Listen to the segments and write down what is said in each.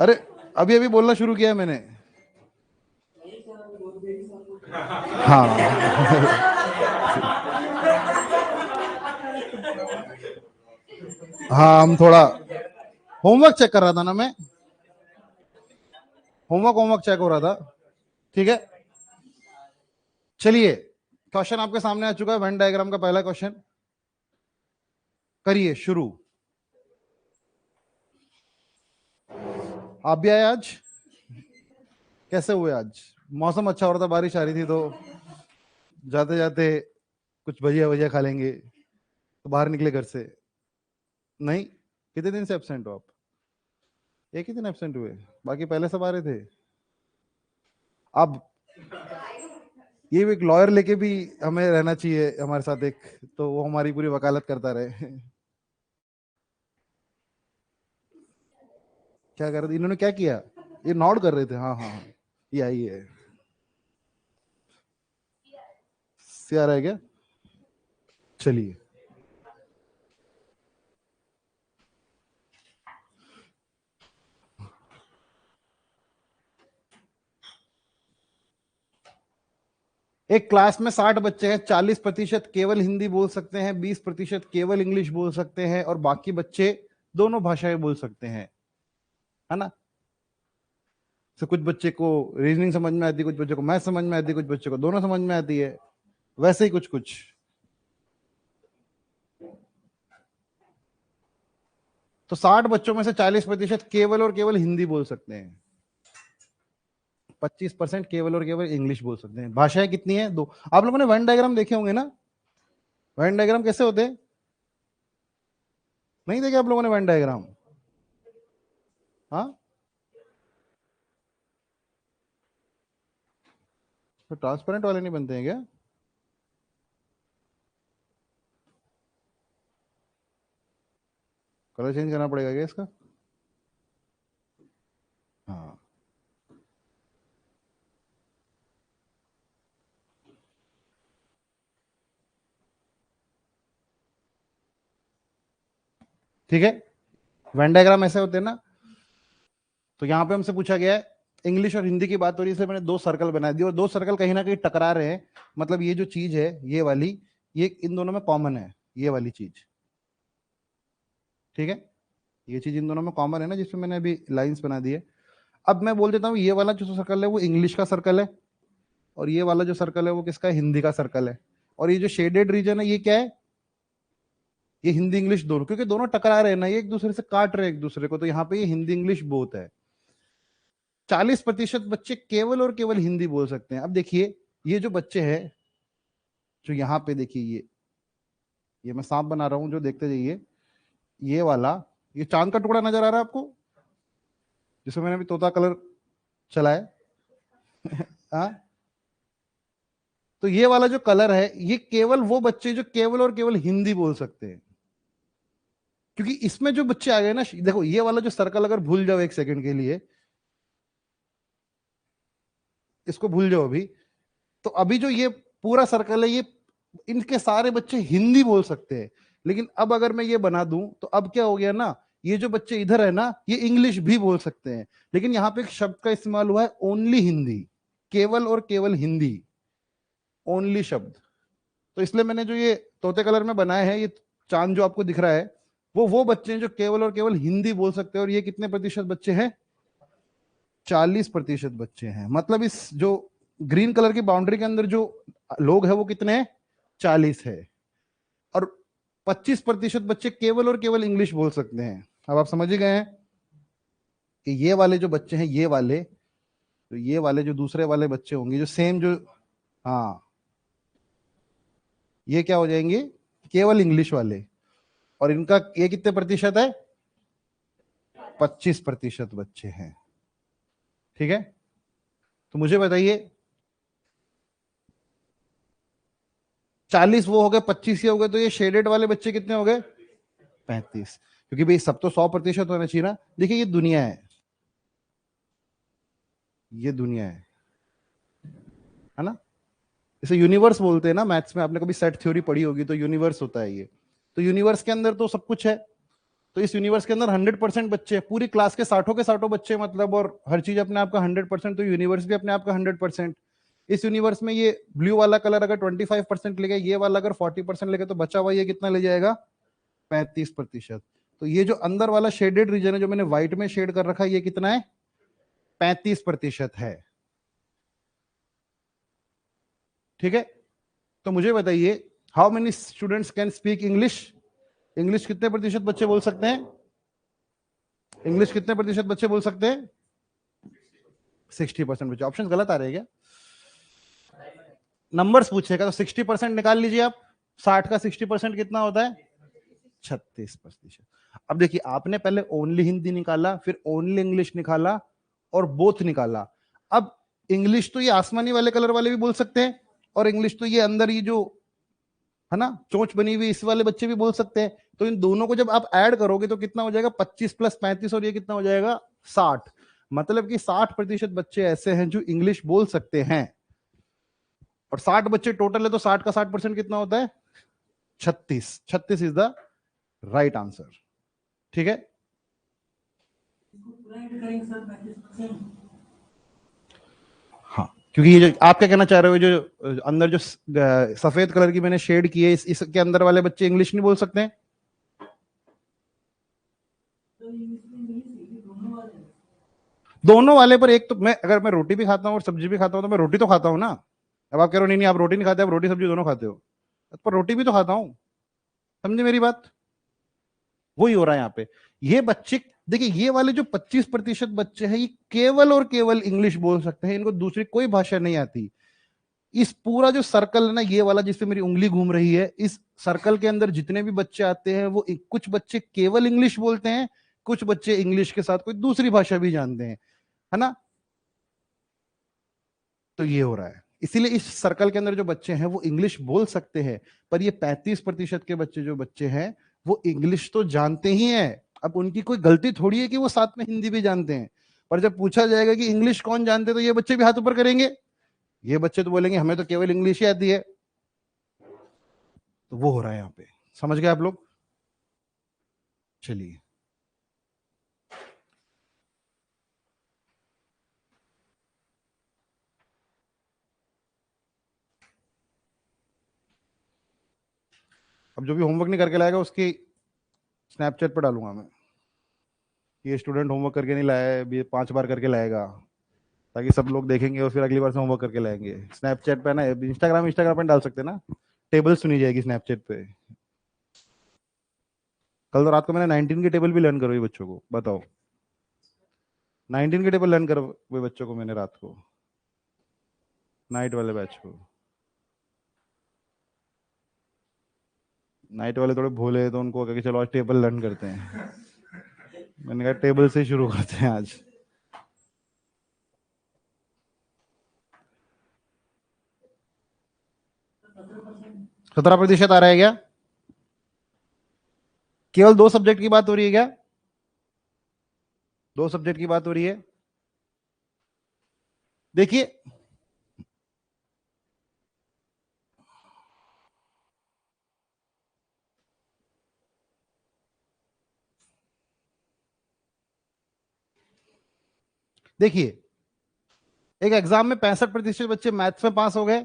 अरे अभी अभी बोलना शुरू किया है मैंने। हाँ। हाँ, हम थोड़ा होमवर्क चेक कर रहा था ना मैं। होमवर्क होमवर्क चेक हो रहा था। ठीक है, चलिए क्वेश्चन आपके सामने आ चुका है। वेन डायग्राम का पहला क्वेश्चन करिए शुरू। आप भी आए आज? कैसे हुए आज? मौसम अच्छा हो रहा था, बारिश आ रही थी, तो जाते जाते कुछ भजिया भजिया खा लेंगे तो बाहर निकले घर से। नहीं, कितने दिन से एब्सेंट हो आप? एक ही दिन एब्सेंट हुए, बाकी पहले सब आ रहे थे। अब ये एक लॉयर लेके भी हमें रहना चाहिए हमारे साथ एक, तो वो हमारी पूरी वकालत करता रहे। क्या कर रहे थे इन्होंने, क्या किया? ये नॉड कर रहे थे। हाँ हाँ हाँ, ये आई है। सी आ रहा है क्या? चलिए, एक क्लास में 60 बच्चे हैं, 40% केवल हिंदी बोल सकते हैं, 20% केवल इंग्लिश बोल सकते हैं, और बाकी बच्चे दोनों भाषाएं बोल सकते हैं, है ना? तो कुछ बच्चे को रीजनिंग समझ में आती है, कुछ बच्चों को मैथ समझ में आती है, कुछ बच्चों को दोनों समझ में आती है, वैसे ही कुछ कुछ। तो 60 बच्चों में से 40% केवल और केवल हिंदी बोल सकते हैं, 25% केवल और केवल इंग्लिश बोल सकते हैं। भाषाएं कितनी है? दो। आप लोगों ने वेन डायग्राम देखे होंगे ना? वेन डायग्राम कैसे होते हैं? नहीं देखे आप लोगों ने वेन डायग्राम? हाँ, तो ट्रांसपेरेंट वाले नहीं बनते हैं क्या? कलर चेंज करना पड़ेगा क्या इसका? हाँ, ठीक है। वेन डायग्राम ऐसे होते हैं ना। तो यहाँ पे हमसे पूछा गया है, इंग्लिश और हिंदी की बात हो रही है, इसलिए मैंने दो सर्कल बना दिए, और दो सर्कल कहीं ना कहीं टकरा रहे हैं। मतलब ये जो चीज है, ये वाली, ये इन दोनों में कॉमन है, ये वाली चीज। ठीक है, ये चीज इन दोनों में कॉमन है ना, जिसमें मैंने अभी लाइंस बना दी है। अब मैं बोल देता हूँ, ये वाला जो सर्कल है वो इंग्लिश का सर्कल है, और ये वाला जो सर्कल है वो किसका है? हिंदी का सर्कल है। और ये जो शेडेड रीजन है, ये क्या है? ये हिंदी इंग्लिश दोनों, क्योंकि दोनों टकरा रहे हैं ना, ये एक दूसरे से काट रहे हैं एक दूसरे को, तो यहाँ पे ये हिंदी इंग्लिश बोथ है। 40% बच्चे केवल और केवल हिंदी बोल सकते हैं। अब देखिए, ये जो बच्चे हैं, जो यहाँ पे देखिए, ये मैं सांप बना रहा हूं, जो देखते जाइए, ये वाला, ये चांद का टुकड़ा नजर आ रहा है आपको, जिसमें मैंने अभी तोता कलर चला है। हाँ, तो ये वाला जो कलर है, ये केवल वो बच्चे जो केवल और केवल हिंदी बोल सकते हैं। क्योंकि इसमें जो बच्चे आ गए ना, देखो ये वाला जो सर्कल अगर भूल जाओ एक सेकंड के लिए, इसको भूल जाओ अभी, तो अभी जो ये पूरा सर्कल है, ये इनके सारे बच्चे हिंदी बोल सकते हैं। लेकिन अब अगर मैं ये बना दूं, तो अब क्या हो गया ना, ये जो बच्चे इधर है ना, ये इंग्लिश भी बोल सकते हैं, लेकिन यहां पे एक शब्द का इस्तेमाल हुआ है, ओनली हिंदी, केवल और केवल हिंदी, ओनली शब्द। तो इसलिए मैंने जो ये तोते कलर में बनाए हैं, ये चांद जो आपको दिख रहा है, वो बच्चे हैं जो केवल और केवल हिंदी बोल सकते हैं। और ये कितने प्रतिशत बच्चे हैं? 40% बच्चे हैं। मतलब इस जो ग्रीन कलर की बाउंड्री के अंदर जो लोग हैं, वो कितने हैं? 40 है। और 25% बच्चे केवल और केवल इंग्लिश बोल सकते हैं। अब आप समझ ही गए हैं कि ये वाले जो बच्चे हैं, ये वाले, तो ये वाले जो दूसरे वाले बच्चे होंगे, जो सेम जो, हाँ, ये क्या हो जाएंगे? केवल इंग्लिश वाले। और इनका ये कितने प्रतिशत है? 25% बच्चे हैं। ठीक है, तो मुझे बताइए, 40 वो हो गए, 25 ये हो गए, तो ये शेडेड वाले बच्चे कितने हो गए? 35। क्योंकि भाई सब तो 100% होना चाहिए ना। देखिए, ये दुनिया है, ये दुनिया है ना? इसे यूनिवर्स बोलते हैं ना मैथ्स में, आपने कभी सेट थ्योरी पढ़ी होगी, तो यूनिवर्स होता है ये। तो यूनिवर्स के अंदर तो सब कुछ है। तो इस यूनिवर्स के अंदर 100% बच्चे हैं, पूरी क्लास के 60 के 60 बच्चे मतलब, और हर चीज अपने आप का 100%, तो यूनिवर्स भी अपने आप का 100%। इस यूनिवर्स में ये ब्लू वाला कलर अगर 25% ले गया, ये वाला अगर 40% ले गया, तो बचा हुआ ये कितना ले जाएगा? 35%। तो ये जो अंदर वाला शेडेड रीजन है, जो मैंने व्हाइट में शेड कर रखा है, ये कितना है? 35% है। ठीक है, तो मुझे बताइए, how many students can speak English? English कितने प्रतिशत बच्चे बोल सकते हैं? इंग्लिश कितने प्रतिशत बच्चे बोल सकते हैं? 60% बच्चे। ऑप्शन गलत आ रहे हैं क्या? नंबर्स पूछेगा तो 60% निकाल लीजिए आप। 60 का 60% कितना होता है? 36%। अब देखिए, आपने पहले ओनली हिंदी निकाला, फिर ओनली इंग्लिश निकाला, और बोथ निकाला। अब इंग्लिश तो ये आसमानी वाले कलर वाले भी बोल सकते हैं, और इंग्लिश तो ये अंदर ये जो है ना चोंच बनी हुई, इस वाले बच्चे भी बोल सकते हैं। तो इन दोनों को जब आप ऐड करोगे तो कितना हो जाएगा? 25 + 35, और ये कितना हो जाएगा? 60। मतलब कि 60% बच्चे ऐसे हैं जो इंग्लिश बोल सकते हैं, और 60 बच्चे टोटल है, तो 60 का 60% कितना होता है? 36। 36 इज द राइट आंसर। ठीक है, हाँ, क्योंकि ये जो आप क्या कहना चाह रहे हो, जो अंदर जो सफेद कलर की मैंने शेड की है, इसके अंदर वाले बच्चे इंग्लिश नहीं बोल सकते हैं? दोनों वाले पर एक तो मैं, अगर मैं रोटी भी खाता हूँ और सब्जी भी खाता हूँ, तो मैं रोटी तो खाता हूँ ना। अब आप कह रहे हो नहीं नहीं आप रोटी नहीं खाते, आप रोटी सब्जी दोनों खाते हो, पर रोटी भी तो खाता हूँ। समझे मेरी बात? वही हो रहा है यहाँ पे। ये बच्चे देखिए, ये वाले जो 25% बच्चे हैं, ये केवल और केवल इंग्लिश बोल सकते हैं, इनको दूसरी कोई भाषा नहीं आती। इस पूरा जो सर्कल है ना, ये वाला जिसपे मेरी उंगली घूम रही है, इस सर्कल के अंदर जितने भी बच्चे आते हैं, वो कुछ बच्चे केवल इंग्लिश बोलते हैं, कुछ बच्चे इंग्लिश के साथ कोई दूसरी भाषा भी जानते हैं, है ना? तो ये हो रहा है, इसीलिए इस सर्कल के अंदर जो बच्चे हैं वो इंग्लिश बोल सकते हैं, पर ये 35% के बच्चे जो बच्चे हैं, वो इंग्लिश तो जानते ही हैं। अब उनकी कोई गलती थोड़ी है कि वो साथ में हिंदी भी जानते हैं, पर जब पूछा जाएगा कि इंग्लिश कौन जानते हैं, तो ये बच्चे भी हाथ ऊपर करेंगे। ये बच्चे तो बोलेंगे हमें तो केवल इंग्लिश ही आती है। तो वो हो रहा है यहाँ पे। समझ गए आप लोग? चलिए, अब जो भी होमवर्क नहीं करके लाएगा उसकी स्नैपचैट पर डालूंगा मैं, ये स्टूडेंट होमवर्क करके नहीं लाया है, भी 5 बार करके लाएगा, ताकि सब लोग देखेंगे और फिर अगली बार से होमवर्क करके लाएंगे। स्नैपचैट पे ना, इंस्टाग्राम पे डाल सकते हैं ना, टेबल सुनी जाएगी स्नैपचैट पे। कल तो रात को मैंने 19 की टेबल भी लर्न करवाई बच्चों को, बताओ। 19 की टेबल लर्न करवाई बच्चों को मैंने रात को, नाइट वाले बैच को। नाइट वाले थोड़े भोले हैं, तो उनको कहा कि चलो आज टेबल लर्न करते हैं। मैंने कहा टेबल से शुरू करते हैं आज। 17% आ रहा है क्या? केवल 2 सब्जेक्ट की बात हो रही है क्या? 2 सब्जेक्ट की बात हो रही है। देखिए, देखिए, एक एग्जाम में 65% बच्चे मैथ्स में पास हो गए,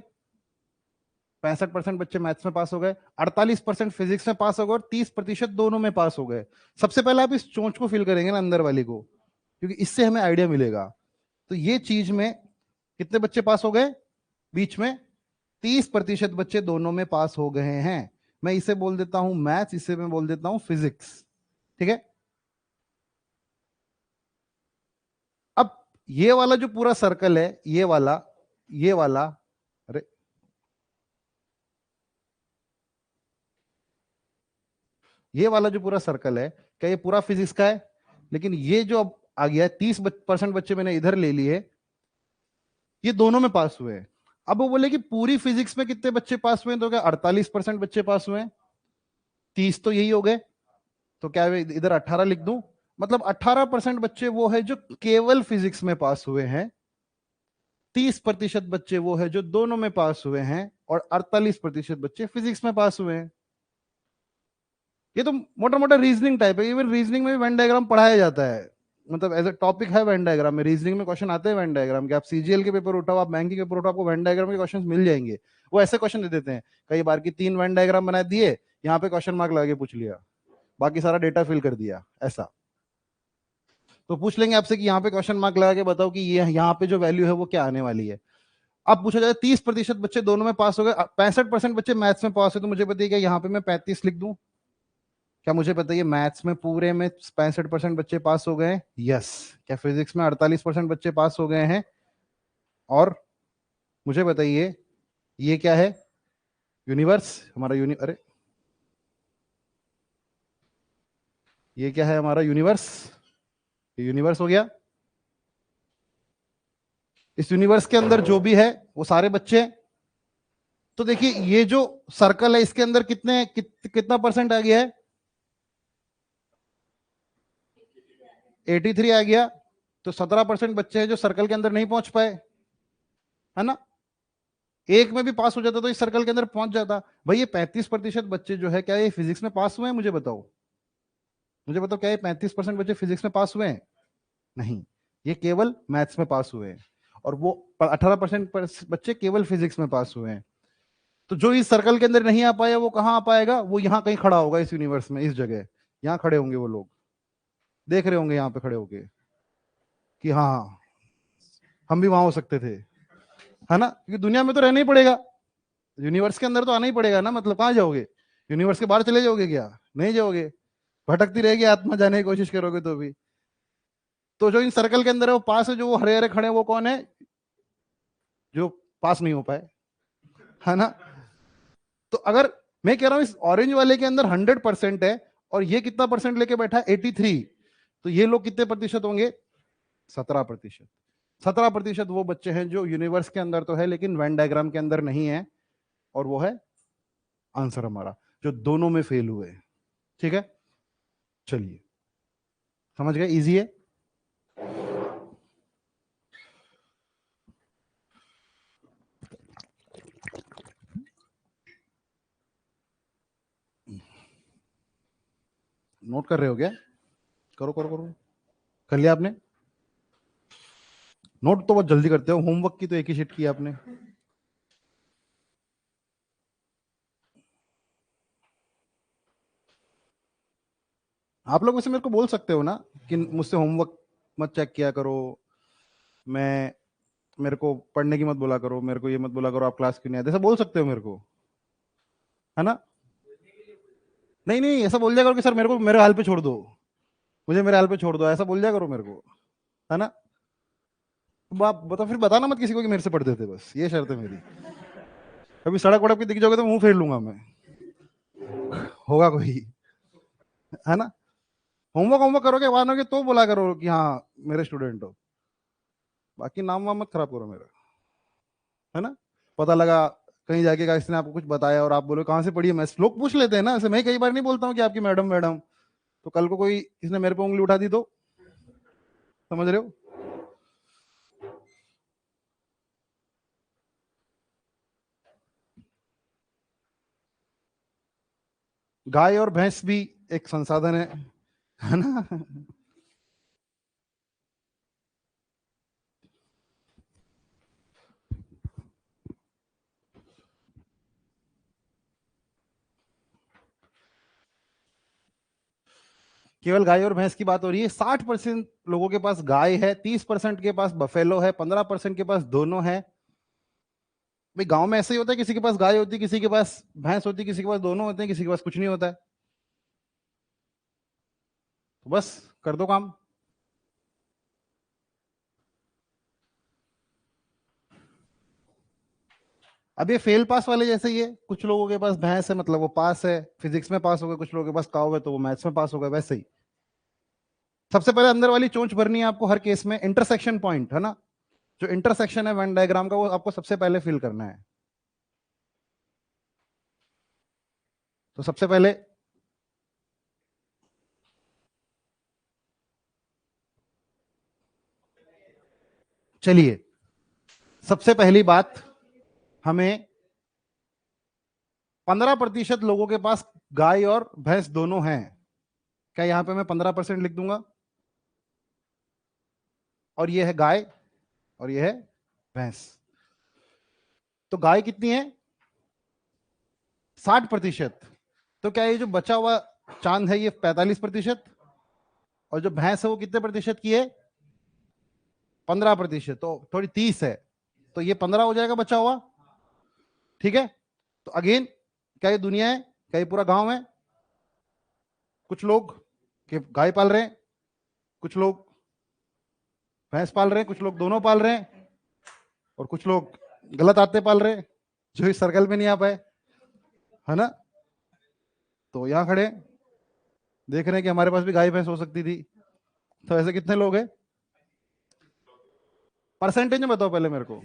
65% बच्चे मैथ्स में पास हो गए, 48% फिजिक्स में पास हो गए, और 30% दोनों में पास हो गए। सबसे पहले आप इस चोंच को फिल करेंगे ना, अंदर वाली को, क्योंकि इससे हमें आइडिया मिलेगा। तो ये चीज में कितने बच्चे पास हो गए? बीच में 30% बच्चे दोनों में पास हो गए हैं। मैं इसे बोल देता हूं मैथ्स, इसे मैं बोल देता हूं फिजिक्स। ठीक है, अब ये वाला जो पूरा सर्कल है, ये वाला, अरे ये वाला जो पूरा सर्कल है, क्या ये पूरा फिजिक्स का है? लेकिन ये जो अब आ गया 30% बच्चे मैंने इधर ले लिए, ये दोनों में पास हुए हैं। अब वो बोले कि पूरी फिजिक्स में कितने बच्चे पास हुए हैं, तो क्या 48% बच्चे पास हुए हैं? 30 तो यही हो गए, तो क्या इधर 18 लिख दूं? मतलब 18% बच्चे वो है जो केवल फिजिक्स में पास हुए हैं, 30% बच्चे वो है जो दोनों में पास हुए हैं, और 48% बच्चे फिजिक्स में पास हुए हैं। ये तो मोटा मोटा रीजनिंग टाइप है। इवन रीजनिंग में भी वेन डायग्राम पढ़ाया जाता है, मतलब एज ए टॉपिक है वेन डायग्राम में। रीजनिंग में क्वेश्चन आते हैं वेन डायग्राम के। आप सीजीएल के पेपर उठाओ, आप बैंकिंग के पेपर उठाओ, आपको वेन डायग्राम के क्वेश्चन मिल जाएंगे। वो ऐसे क्वेश्चन दे देते हैं कई बार कि 3 वेन डायग्राम बना दिए, यहाँ पे क्वेश्चन मार्क लगा के पूछ लिया, बाकी सारा डेटा फिल कर दिया ऐसा। तो पूछ लेंगे आपसे कि यहाँ पे क्वेश्चन मार्क लगा के बताओ कि ये यहाँ पे जो वैल्यू है वो क्या आने वाली है। अब पूछा जाए 30% बच्चे दोनों में पास हो गए, 65% बच्चे मैथ्स में पास है, तो मुझे बताइए यहाँ पे मैं 35 लिख दूं? क्या मुझे बताइए मैथ्स में पूरे में 65% बच्चे पास हो गए? यस। क्या फिजिक्स में 48% बच्चे पास हो गए हैं? और मुझे बताइए ये क्या है? यूनिवर्स हमारा अरे ये क्या है हमारा यूनिवर्स? ये यूनिवर्स हो गया। इस यूनिवर्स के अंदर जो भी है वो सारे बच्चे हैं। तो देखिए ये जो सर्कल है इसके अंदर कितना परसेंट आ गया है? 83 आ गया। तो 17% बच्चे हैं जो सर्कल के अंदर नहीं पहुंच पाए, है ना? एक में भी पास हो जाता तो इस सर्कल के अंदर पहुंच जाता। भाई ये 35% बच्चे जो है, क्या ये फिजिक्स में पास हुए हैं? मुझे बताओ, मुझे बताओ, क्या ये 35% बच्चे फिजिक्स में पास हुए हैं? नहीं, ये केवल मैथ्स में पास हुए हैं। और वो 18% बच्चे केवल फिजिक्स में पास हुए हैं। तो जो इस सर्कल के अंदर नहीं आ पाया वो कहाँ आ पाएगा? वो यहाँ कहीं खड़ा होगा इस यूनिवर्स में, इस जगह यहाँ खड़े होंगे वो लोग, देख रहे होंगे यहाँ पे खड़े होके कि हाँ हम भी वहां हो सकते थे, है ना? क्योंकि दुनिया में तो रहना ही पड़ेगा, यूनिवर्स के अंदर तो आना ही पड़ेगा ना। मतलब कहाँ जाओगे? यूनिवर्स के बाहर चले जाओगे क्या? नहीं जाओगे, भटकती रहेगी आत्मा, जाने की कोशिश करोगे तो भी। तो जो इन सर्कल के अंदर है वो पास है, जो वो हरे हरे खड़े हैं वो कौन है? जो पास नहीं हो पाए, है ना? तो अगर मैं कह रहा हूं इस ऑरेंज वाले के अंदर 100% है और ये कितना परसेंट लेके बैठा है? 83। तो ये लोग कितने प्रतिशत होंगे? 17%। 17% वो बच्चे हैं जो यूनिवर्स के अंदर तो है लेकिन वेन डायग्राम के अंदर नहीं है, और वो है आंसर हमारा, जो दोनों में फेल हुए। ठीक है, चलिए समझ गए, इजी है। नोट कर रहे हो क्या? करो करो करो। कर लिया आपने? नोट तो बहुत जल्दी करते हो, होमवर्क की तो एक ही शीट की आपने। आप लोग वैसे मेरे को बोल सकते हो ना कि मुझसे होमवर्क मत चेक किया करो, मैं मेरे को पढ़ने की मत बोला करो, मेरे को ये मत बोला करो आप क्लास क्यों नहीं आते, ऐसा बोल सकते हो मेरे को, है ना? नहीं नहीं, ऐसा बोल दिया करो कि सर मेरे को मेरे हाल पे छोड़ दो, मुझे मेरे हाल पे छोड़ दो, ऐसा बोल दिया करो मेरे को, है ना? तो आप बता, फिर बताना मत किसी को कि मेरे से पढ़ते थे, बस ये शर्त है मेरी। कभी सड़क वड़क पे दिख जाओगे तो मुंह फेर लूंगा मैं, होगा कोई, है ना? होमवर्क होमवर्क करोगे मानोगे तो बोला करो कि हाँ मेरे स्टूडेंट हो, बाकी नाम वाम मत खराब करो मेरा, है ना? पता लगा कहीं जाके किसी ने आपको कुछ बताया और आप बोलो कहाँ से पढ़ी है, मैं लोग पूछ लेते हैं ना ऐसे। मैं कई बार नहीं बोलता हूँ कि आपकी मैडम मैडम, तो कल को कोई किसने मेरे पे उंगली उठा दी तो, समझ रहे हो? गाय और भैंस भी एक संसाधन है ना? केवल गाय और भैंस की बात हो रही है। 60% लोगों के पास गाय है, 30% के पास बफेलो है, 15% के पास दोनों है। भाई गांव में ऐसे ही होता है, किसी के पास गाय होती है, किसी के पास भैंस होती है, किसी के पास दोनों होते हैं, किसी के पास कुछ नहीं होता है। तो बस कर दो काम। अब ये फेल पास वाले जैसे ही है, कुछ लोगों के पास भैंस है मतलब वो पास है, फिजिक्स में पास हो गए, कुछ लोगों के पास काव है तो वो मैथ्स में पास हो गए, वैसे ही। सबसे पहले अंदर वाली चोंच भरनी है आपको हर केस में, इंटरसेक्शन पॉइंट, है ना? जो इंटरसेक्शन है वेन डायग्राम का वो आपको सबसे पहले फिल करना है। तो सबसे पहले चलिए, सबसे पहली बात, हमें 15% लोगों के पास गाय और भैंस दोनों हैं, क्या यहां पे मैं 15% लिख दूंगा? और ये है गाय और ये है भैंस। तो गाय कितनी है? 60%। तो क्या ये जो बचा हुआ चांद है ये 45%? और जो भैंस है वो कितने प्रतिशत की है? 15%। तो थोड़ी 30 है, तो ये 15 हो जाएगा बचा हुआ। ठीक है, तो अगेन क्या ये दुनिया है? क्या ये पूरा गांव है? कुछ लोग के गाय पाल रहे हैं, कुछ लोग भैंस पाल रहे हैं, कुछ लोग दोनों पाल रहे हैं, और कुछ लोग गलत आते पाल रहे हैं जो इस सर्कल में नहीं आ पाए, है ना? तो यहां खड़े देख रहे हैं कि हमारे पास भी गाय भैंस हो सकती थी। तो ऐसे कितने लोग हैं? परसेंटेज में बताओ पहले मेरे को।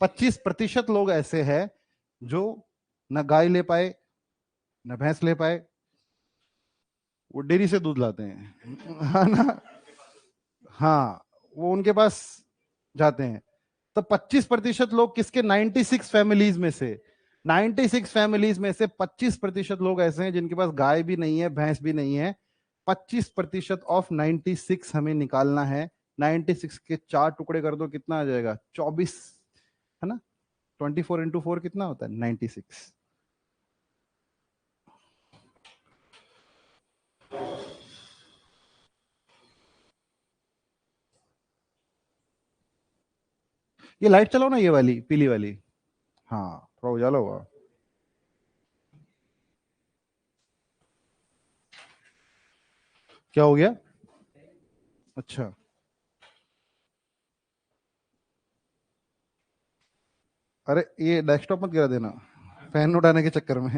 25% लोग ऐसे हैं जो न गाय ले पाए न भैंस ले पाए, वो डेयरी से दूध लाते हैं, है ना? हाँ, वो उनके पास जाते हैं। तो 25% लोग किसके? 96 फैमिलीज में से, 96 फैमिलीज में से 25% लोग ऐसे हैं जिनके पास गाय भी नहीं है भैंस भी नहीं है। 25% ऑफ 96 हमें निकालना है। 96 के 4 टुकड़े कर दो, कितना आ जाएगा? 24, है ना? 24 × 4 कितना होता है? 96। ये लाइट चलाओ ना, ये वाली पीली वाली। हाँ, थोड़ा उजाला हुआ। क्या हो गया? अच्छा, अरे ये डेस्कटॉप मत गिरा देना फैन उड़ाने के चक्कर में।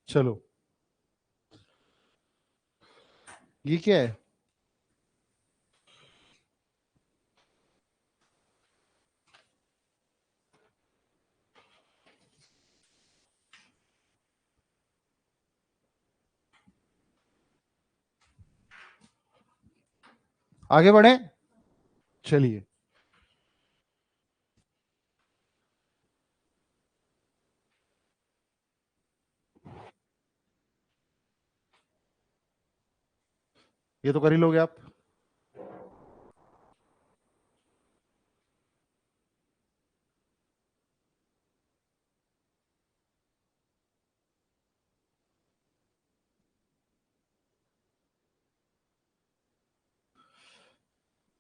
चलो, ये क्या है? आगे बढ़े, चलिए। ये तो कर ही लोगे आप।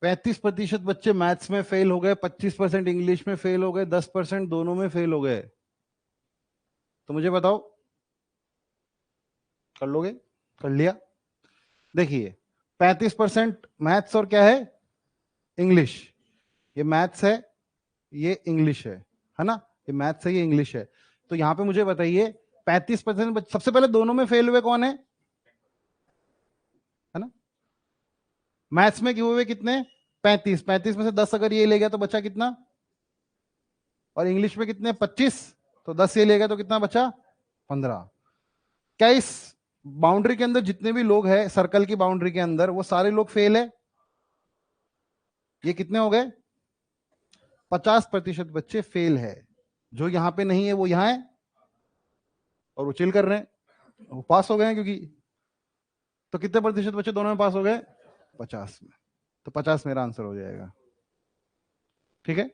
पैंतीस प्रतिशत बच्चे मैथ्स में फेल हो गए, 25% इंग्लिश में फेल हो गए, 10% दोनों में फेल हो गए। तो मुझे बताओ, कर लोगे? कर लिया। देखिए, 35% मैथ्स और क्या है? इंग्लिश। ये मैथ्स है, ये इंग्लिश है ना? ये मैथ्स है, ये इंग्लिश है। तो यहां पे मुझे बताइए, 35% सबसे पहले दोनों में फेल हुए कौन है ना? मैथ्स में क्यों हुए कितने? 35। 35 में से 10 अगर ये ले गया तो बचा कितना? और इंग्लिश में कितने? 25। तो 10 ये ले गया तो कितना बचा? 15। क्या इस बाउंड्री के अंदर जितने भी लोग हैं, सर्कल की बाउंड्री के अंदर, वो सारे लोग फेल है? ये कितने हो गए? 50% बच्चे फेल है। जो यहां पे नहीं है वो यहां है, और वो चिल कर रहे हैं, वो पास हो गए हैं क्योंकि। तो कितने प्रतिशत बच्चे दोनों में पास हो गए? 50 में। तो 50 मेरा आंसर हो जाएगा। ठीक है,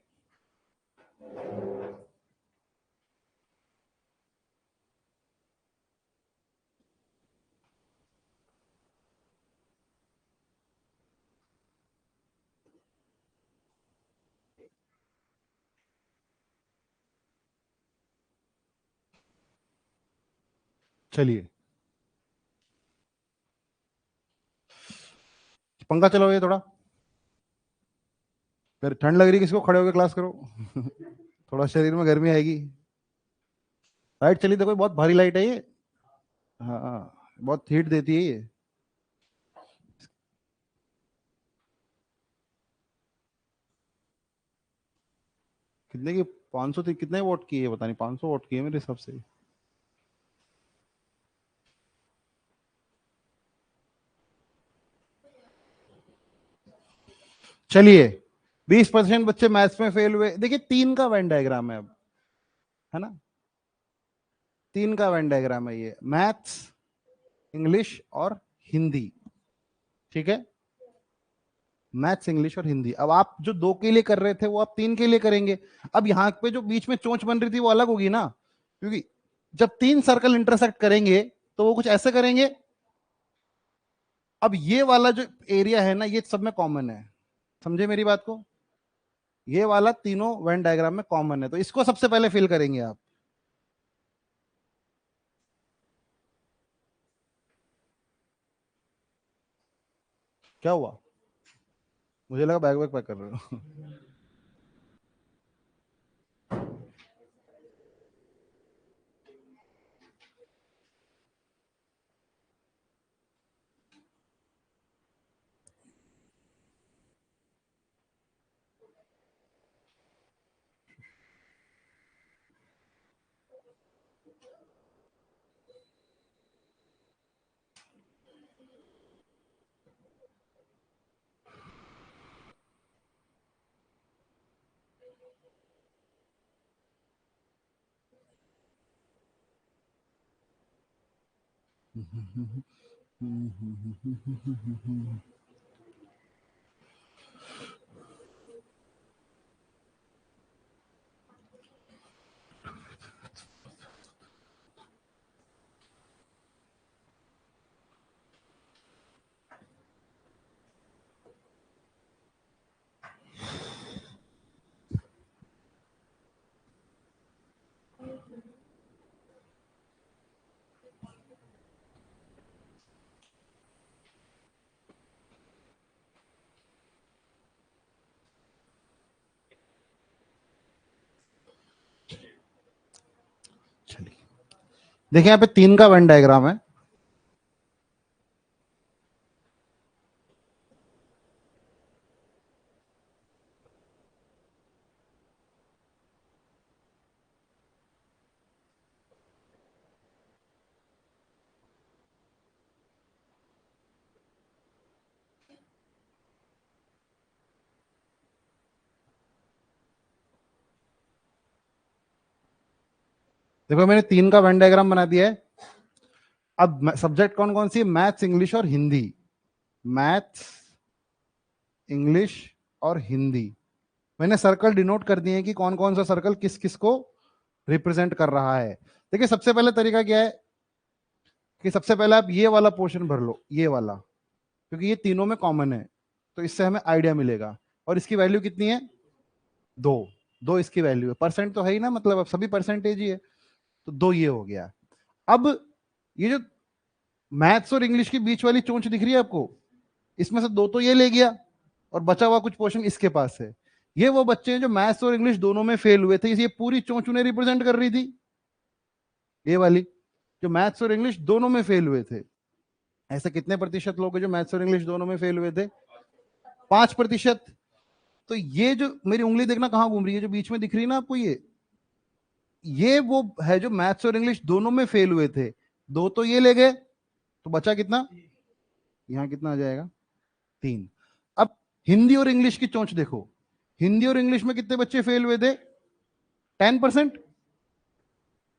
चलिए। पंखा चलाओ ये थोड़ा, फिर ठंड लग रही है किसको? खड़े होकर क्लास करो। थोड़ा शरीर में गर्मी आएगी। लाइट चली, देखो बहुत भारी लाइट है ये। हाँ, बहुत हीट देती है ये। कितने की? 500 थी, कितने वोट की है पता नहीं, 500 वोट की है मेरे हिसाब से। चलिए, 20% बच्चे मैथ्स में फेल हुए। देखिए 3 का वेन डायग्राम है अब, है ना? तीन का वेन डायग्राम है ये, मैथ्स, इंग्लिश और हिंदी, ठीक है, मैथ्स, इंग्लिश और हिंदी। अब आप जो दो के लिए कर रहे थे वो आप तीन के लिए करेंगे। अब यहाँ पे जो बीच में चोंच बन रही थी वो अलग होगी ना, क्योंकि जब तीन सर्कल इंटरसेक्ट करेंगे तो वो कुछ ऐसे करेंगे। अब ये वाला जो एरिया है ना, ये सब में कॉमन है, समझे मेरी बात को, ये वाला तीनों वेन डायग्राम में कॉमन है, तो इसको सबसे पहले फिल करेंगे आप। क्या हुआ, मुझे लगा बैग पैक कर रहे हो। चलिए देखिए, यहाँ पे तीन का वेन डायग्राम है। देखो मैंने तीन का वेन डायग्राम बना दिया है। अब सब्जेक्ट कौन कौन सी है, मैथ्स, इंग्लिश और हिंदी, मैथ्स, इंग्लिश और हिंदी। मैंने सर्कल डिनोट कर दिए हैं कि कौन कौन सा सर्कल किस किस को रिप्रेजेंट कर रहा है। देखिए सबसे पहले तरीका क्या है कि सबसे पहले आप ये वाला पोर्शन भर लो, ये वाला, क्योंकि ये तीनों में कॉमन है, तो इससे हमें आइडिया मिलेगा। और इसकी वैल्यू कितनी है, दो, दो इसकी वैल्यू है, परसेंट तो है ही ना, मतलब अब सभी परसेंटेज ही है, तो दो ये हो गया। अब ये जो मैथ्स और इंग्लिश के बीच वाली चोंच दिख रही है आपको, इसमें से दो तो ये ले गया और बचा हुआ कुछ पोर्शन इसके पास है। ये वो बच्चे हैं जो मैथ्स और इंग्लिश दोनों में फेल हुए थे, ये पूरी चोंच उन्हें रिप्रेजेंट कर रही थी, ये वाली जो मैथ्स और इंग्लिश दोनों में फेल हुए थे। ऐसे कितने प्रतिशत लोग हैं जो मैथ्स और इंग्लिश दोनों में फेल हुए थे, 5%। तो ये जो मेरी उंगली देखना कहां घूम रही है, जो बीच में दिख रही है ना आपको, ये वो है जो मैथ्स और इंग्लिश दोनों में फेल हुए थे, दो तो ये ले गए, तो बचा कितना, यहां कितना आ जाएगा, 3। अब हिंदी और इंग्लिश की चोंच देखो, हिंदी और इंग्लिश में कितने बच्चे फेल हुए थे, 10%।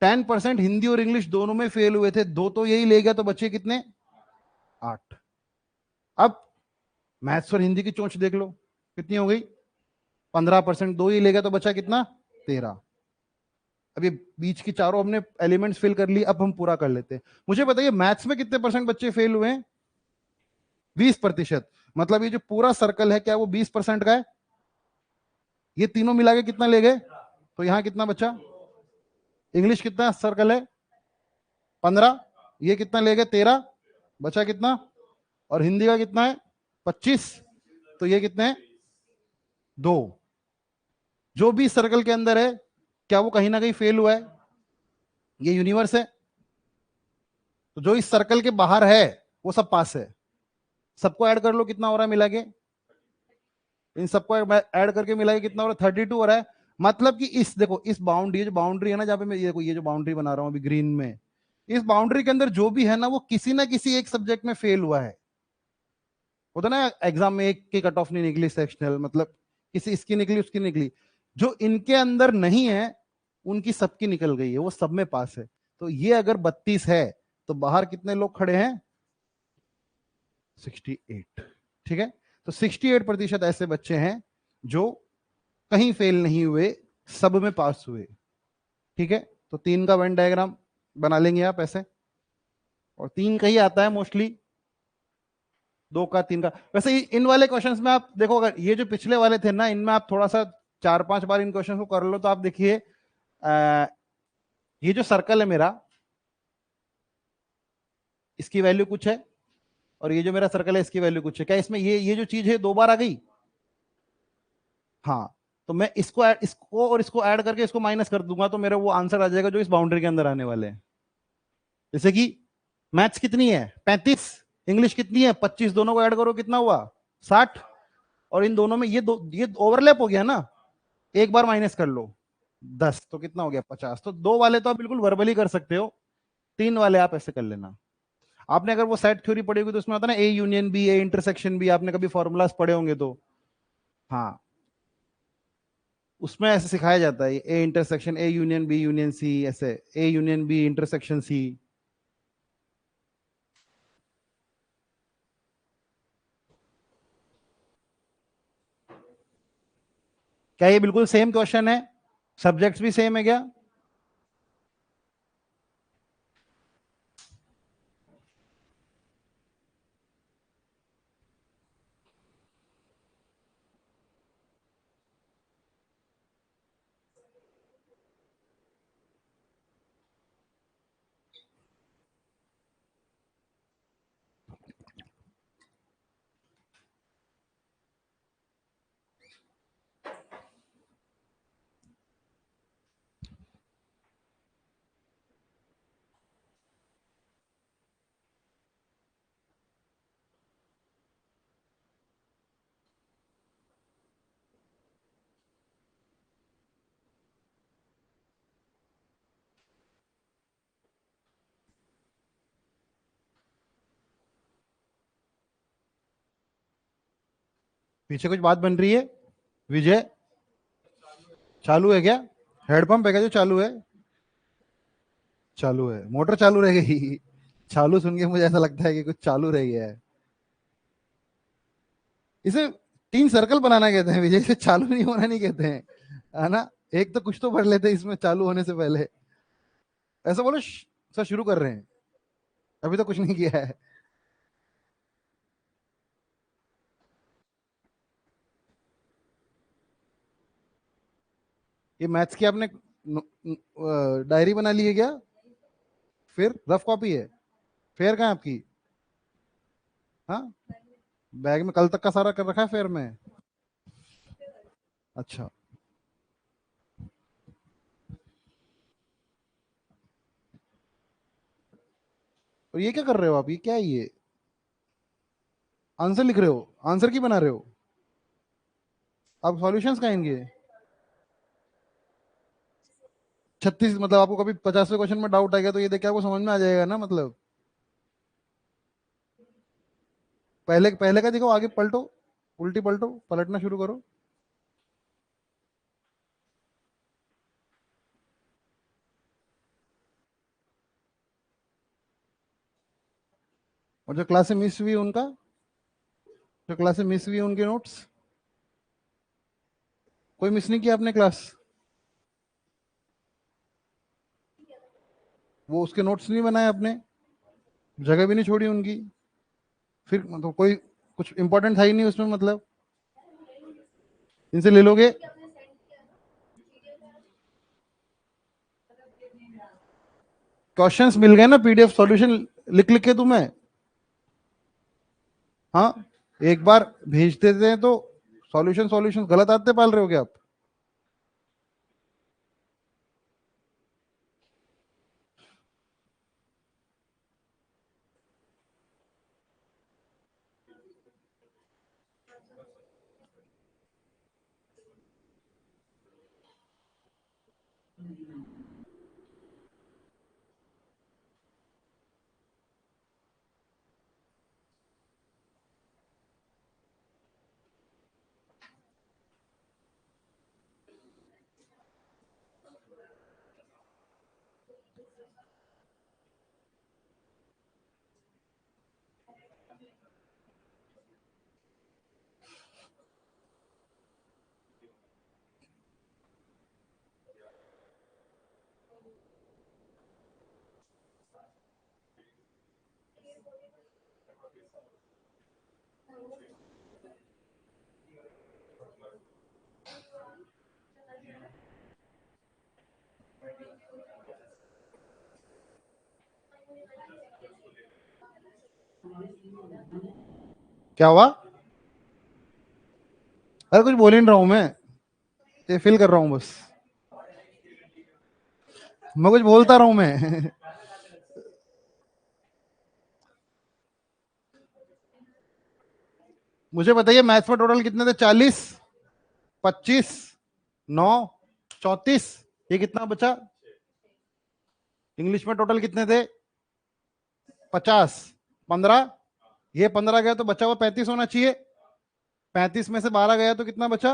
10% हिंदी और इंग्लिश दोनों में फेल हुए थे, दो तो यही ले गया, तो बच्चे कितने, 8। अब मैथ्स और हिंदी की चोंच देख लो कितनी हो गई, 15%, दो ही ले गया, तो बचा कितना, 13। अब ये बीच की चारों हमने एलिमेंट्स फिल कर ली, अब हम पूरा कर लेते हैं। मुझे बताइए मैथ्स में कितने परसेंट बच्चे फेल हुए हैं, 20%। मतलब ये जो पूरा सर्कल है क्या वो 20% का है, ये तीनों मिला के कितना ले गए, तो यहां कितना बचा, इंग्लिश कितना सर्कल है, 15, ये कितना ले गए, 13, बचा कितना, और हिंदी का कितना है, 25, तो ये कितने हैं, 2। जो भी सर्कल के अंदर है क्या वो कहीं ना कहीं फेल हुआ है, ये यूनिवर्स है, तो जो इस सर्कल के बाहर है वो सब पास है। सबको ऐड कर लो, कितना हो रहा है मिला के, इन सबको ऐड करके मिला के कितना हो रहा है, 32 हो रहा है। मतलब कि इस देखो, इस बाउंड्री, जो बाउंड्री है ना जहां पे मैं ये देखो, ये जो बाउंड्री बना रहा हूं अभी ग्रीन में, इस बाउंड्री के अंदर जो भी है ना वो किसी ना किसी एक सब्जेक्ट में फेल हुआ है। होता ना एग्जाम में एक की कट ऑफ नहीं निकली सेक्शनल, मतलब किसी इसकी निकली उसकी निकली, जो इनके अंदर नहीं है उनकी सबकी निकल गई है, वो सब में पास है। तो ये अगर 32 है तो बाहर कितने लोग खड़े हैं? 68। ठीक है, तो 68% ऐसे बच्चे हैं जो कहीं फेल नहीं हुए, सब में पास हुए। ठीक है, तो 3 का वेन डायग्राम बना लेंगे आप ऐसे, और 3 का ही आता है मोस्टली, 2 का 3 का। वैसे इन वाले क्वेश्चंस में आप देखो, अगर ये जो पिछले वाले थे ना, इनमें आप थोड़ा सा 4-5 बार इन क्वेश्चन को कर लो तो आप देखिए, ये जो सर्कल है मेरा, इसकी वैल्यू कुछ है, और ये जो मेरा सर्कल है इसकी वैल्यू कुछ है। क्या इसमें ये जो चीज है 2 बार आ गई? हाँ, तो मैं इसको और इसको ऐड करके इसको माइनस कर दूंगा तो मेरा वो आंसर आ जाएगा जो इस बाउंड्री के अंदर आने वाले हैं। जैसे कि मैथ्स कितनी है? 35। इंग्लिश कितनी है? 25। दोनों को ऐड करो कितना हुआ? 60। और इन दोनों में ये ओवरलैप हो गया ना, एक बार माइनस कर लो 10, तो कितना हो गया? 50। तो 2 वाले तो आप बिल्कुल वर्बली कर सकते हो, 3 वाले आप ऐसे कर लेना। आपने अगर वो सेट थ्योरी पढ़ी होगी तो उसमें होता है ना, A union B, A intersection B, आपने कभी फॉर्मूलाज पढ़े होंगे तो। हाँ, उसमें ऐसे सिखाया जाता है, A intersection A union B union C, ऐसे A union B intersection C. क्या ये बिल्कुल सेम क्वेश्चन है? सब्जेक्ट्स भी सेम है क्या? पीछे कुछ बात बन रही है विजय? चालू है क्या? हेडपंप है क्या जो चालू है? चालू है, मोटर चालू रह गई। चालू सुन के मुझे ऐसा लगता है कि कुछ चालू रह गया है। इसे 3 सर्कल बनाना कहते हैं विजय, इसे चालू नहीं होना नहीं कहते हैं, है ना? एक तो कुछ तो पढ़ लेते हैं इसमें चालू होने से पहले। ऐसा बोलो सर शुरू कर रहे हैं, अभी तो कुछ नहीं किया है। ये मैथ्स की आपने डायरी बना ली है क्या? फिर रफ कॉपी है? फेयर कहाँ है आपकी? हाँ, बैग में कल तक का सारा कर रखा है फेयर में? अच्छा, और ये क्या कर रहे हो आप? ये क्या है ये? आंसर लिख रहे हो? आंसर की बना रहे हो? आप सॉल्यूशंस कहेंगे? 36 मतलब आपको कभी 50वें क्वेश्चन में डाउट आ गया तो ये देख के आपको समझ में आ जाएगा ना, मतलब। पहले पहले का देखो, आगे पलटो, उल्टी पलटो, पलटना शुरू करो। और जो क्लास से मिस हुई उनका, जो क्लास से मिस हुई उनके नोट्स, कोई मिस नहीं किया आपने क्लास? वो उसके नोट्स नहीं बनाए आपने? जगह भी नहीं छोड़ी उनकी? फिर मतलब कोई कुछ इंपॉर्टेंट था ही नहीं उसमें, मतलब इनसे ले लोगे? क्वेश्चंस मिल गए ना, पीडीएफ सॉल्यूशन लिख लिख के तुम्हें? हाँ, एक बार भेज देते हैं तो सॉल्यूशन सॉल्यूशन गलत आते पाल रहे हो क्या आप? क्या हुआ? अरे कुछ बोल ही नहीं रहा हूं मैं, ये फिल कर रहा हूं बस, मैं कुछ बोलता रहा हूं मैं। मुझे बताइए मैथ्स में टोटल कितने थे? 40, 25, 9, 34, ये कितना बचा? इंग्लिश में टोटल कितने थे? 50, 15, ये 15 गया तो बचा हुआ 35 होना चाहिए। 35 में से 12 गया तो कितना बचा?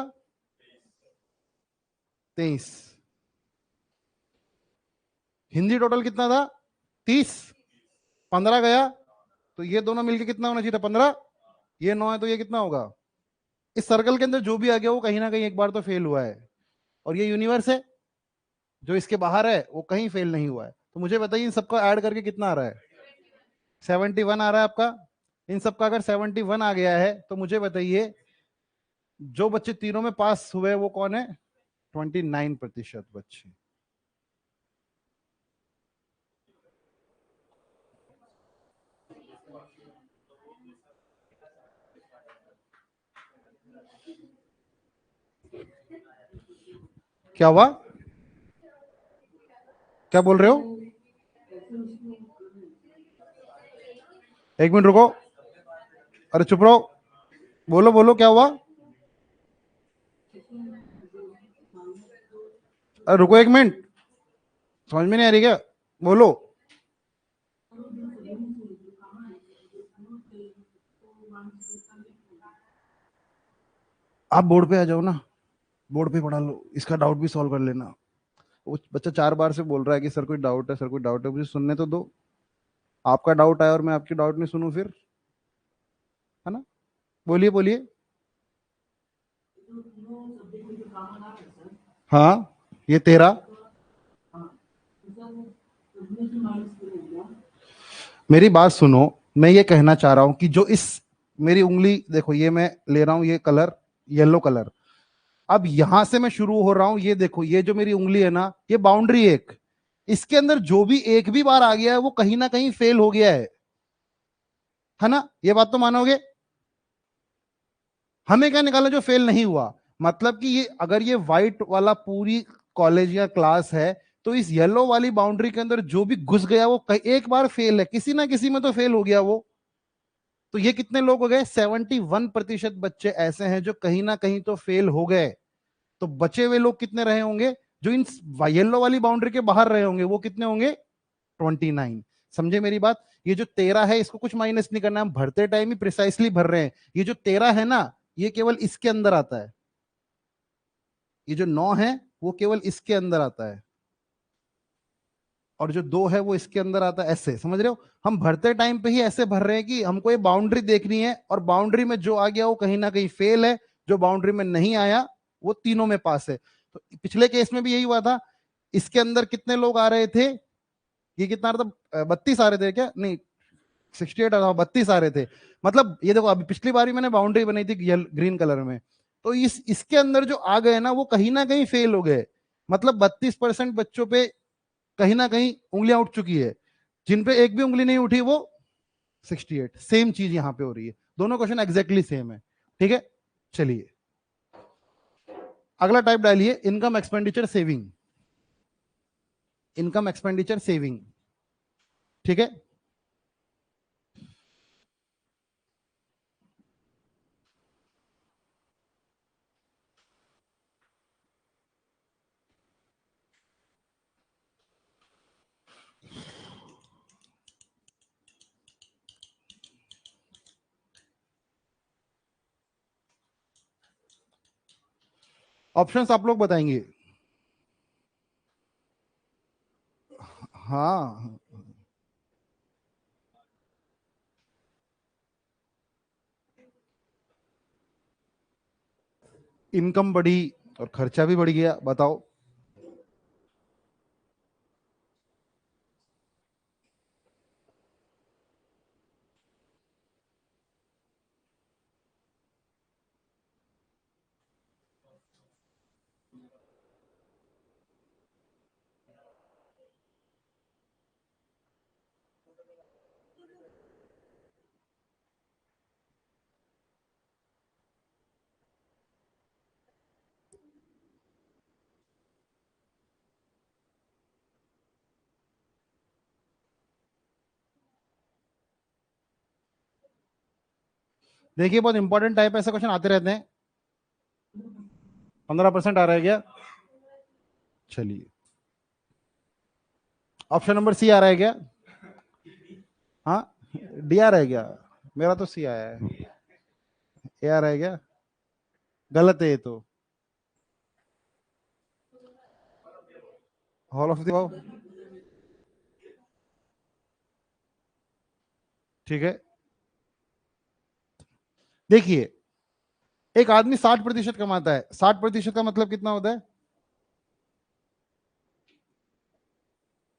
23। हिंदी टोटल कितना था? 30, 15 गया तो ये दोनों मिलके कितना होना चाहिए था? 15, ये 9 है तो ये कितना होगा? इस सर्कल के अंदर जो भी आ गया वो कहीं ना कहीं एक बार तो फेल हुआ है, और ये यूनिवर्स है, जो इसके बाहर है वो कहीं फेल नहीं हुआ है। तो मुझे बताइए इन सबको ऐड करके कितना आ रहा है? 71 आ रहा है आपका। इन सबका अगर 71 आ गया है तो मुझे बताइए जो बच्चे तीनों में पास हुए वो कौन है? 29% बच्चे। क्या हुआ? क्या बोल रहे हो? एक मिनट रुको, अरे चुप रहो, बोलो बोलो क्या हुआ? अरे रुको एक मिनट, समझ में नहीं आ रही क्या? बोलो। आप बोर्ड पे आ जाओ ना, बोर्ड पे पढ़ा लो, इसका डाउट भी सॉल्व कर लेना। वो बच्चा 4 बार से बोल रहा है कि सर कोई डाउट है, सर कोई डाउट है, मुझे सुनने तो दो। आपका डाउट आया और मैं आपकी डाउट नहीं सुनूं फिर, है ना? बोलिए बोलिए। हाँ, ये 13। मेरी बात सुनो, मैं ये कहना चाह रहा हूं कि जो इस, मेरी उंगली देखो, ये मैं ले रहा हूं ये कलर, येलो कलर। अब यहां से मैं शुरू हो रहा हूं, ये देखो, ये जो मेरी उंगली है ना, ये बाउंड्री एक, इसके अंदर जो भी एक भी बार आ गया है वो कहीं ना कहीं फेल हो गया है ना? ये बात तो मानोगे? हमें क्या निकालना जो फेल नहीं हुआ? मतलब कि ये अगर ये व्हाइट वाला पूरी कॉलेज या क्लास है, तो इस येलो वाली बाउंड्री के अंदर जो भी घुस गया वो एक बार फेल है, किसी ना किसी में तो फेल हो गया वो। तो ये कितने लोग हो गए? 71% बच्चे ऐसे हैं जो कहीं ना कहीं तो फेल हो गए। तो बचे हुए लोग कितने रहे होंगे जो इन येलो वाली बाउंड्री के बाहर रहे होंगे? वो कितने होंगे? 29। समझे मेरी बात? ये जो 13 है इसको कुछ माइनस नहीं करना, हम भरते टाइम ही प्रिसाइसली भर रहे हैं। ये जो 13 है ना, ये केवल इसके अंदर आता है। ये जो 9 है वो केवल इसके अंदर आता है, और जो 2 है वो इसके अंदर आता है। ऐसे समझ रहे हो? हम भरते टाइम पे ही ऐसे भर रहे हैं कि हमको ये बाउंड्री देखनी है, और बाउंड्री में जो आ गया वो कहीं ना कहीं फेल है, जो बाउंड्री में नहीं आया वो तीनों में पास है। तो पिछले केस में भी यही हुआ था। इसके अंदर कितने लोग आ रहे थे? ये कितना आ रहा था? 32 आ रहे थे क्या? नहीं, 68 आ रहा, 32 आ रहे थे। मतलब ये देखो, अभी पिछली बार मैंने बाउंड्री बनाई थी ग्रीन कलर में, तो इसके अंदर जो आ गए ना वो कहीं ना कहीं फेल हो गए। मतलब 32% बच्चों पे कहीं ना कहीं उंगलियां उठ चुकी है, जिन पे एक भी उंगली नहीं उठी वो 68। सेम चीज यहां पे हो रही है, दोनों क्वेश्चन एग्जैक्टली सेम है। ठीक है, चलिए अगला टाइप डालिए, income expenditure saving. Income expenditure saving, ठीक है। ऑप्शंस आप लोग बताएंगे। हाँ, इनकम बढ़ी और खर्चा भी बढ़ गया, बताओ। देखिए बहुत इंपॉर्टेंट टाइप ऐसे क्वेश्चन आते रहते हैं। 15% आ रहा है क्या? चलिए, ऑप्शन नंबर सी आ रहा है क्या? हाँ, डी आ रहा है क्या? मेरा तो सी आया है। ए आ रहा है क्या? गलत है ये तो। हॉल ऑफ द, ठीक है। देखिए, एक आदमी 60% कमाता है, 60% का मतलब कितना होता है?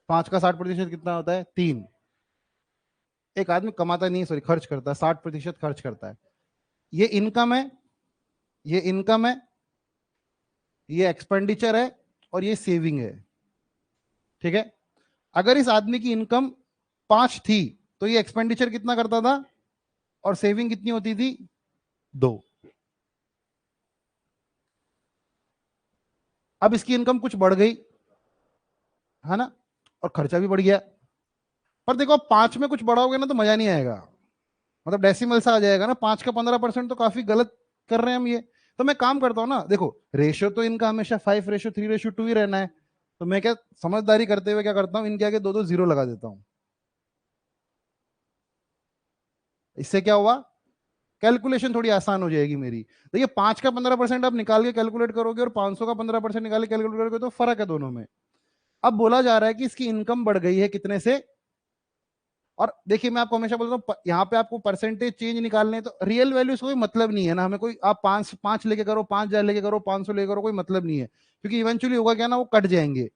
5 का 60% कितना होता है? 3। एक आदमी कमाता नहीं, सॉरी खर्च करता है, 60% खर्च करता है। ये इनकम है, ये इनकम है, ये एक्सपेंडिचर है, और ये सेविंग है। ठीक है। अगर इस आदमी की इनकम 5 थी तो ये एक्सपेंडिचर कितना करता था और सेविंग कितनी होती थी? 2। अब इसकी इनकम कुछ बढ़ गई, है ना, और खर्चा भी बढ़ गया। पर देखो, 5 में कुछ बढ़ाओगे ना तो मजा नहीं आएगा, मतलब डेसिमल सा आ जाएगा ना। 5 का 15% तो काफी गलत कर रहे हैं हम ये। तो मैं काम करता हूँ ना, देखो रेशियो तो इनका हमेशा 5:3:2 ही रहना है। तो मैं क्या समझदारी करते हुए क्या करता हूँ, इनके आगे 2 2 जीरो लगा देता हूँ। इससे क्या हुआ, कैलकुलेशन थोड़ी आसान हो जाएगी मेरी। देखिए 5 का 15% आप निकाल के कैलकुलेट करोगे और 500 का 15% निकाल के कैलकुलेट करोगे तो फर्क है दोनों में। अब बोला जा रहा है कि इसकी इनकम बढ़ गई है कितने से। और देखिए मैं आपको हमेशा बोलता हूँ, यहाँ पे आपको परसेंटेज चेंज निकालने हैं, तो रियल वैल्यू से कोई मतलब नहीं है ना हमें। कोई आप 5 लेके करो, 5,000 लेके करो, 500 लेके करो, कोई मतलब नहीं है, क्योंकि इवेंचुअली होगा क्या ना, वो कट जाएंगे।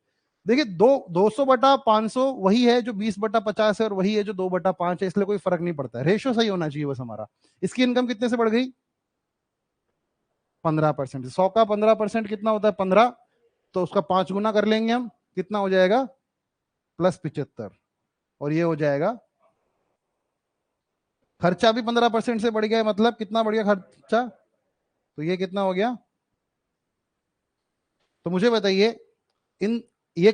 देखिए 200/500 वही है जो 20/50 है, और वही है जो 2/5 है, इसलिए कोई फर्क नहीं पड़ता है। रेशियो सही होना चाहिए बस हमारा। इसकी इनकम कितने से बढ़ गई? 15%। 100 का 15% कितना होता है? 15। तो उसका 5 गुना कर लेंगे हम, कितना हो जाएगा? +75। और ये हो जाएगा, खर्चा भी 15% से बढ़ गया है, मतलब कितना बढ़ गया खर्चा? तो ये कितना हो गया? तो मुझे बताइए, इन ये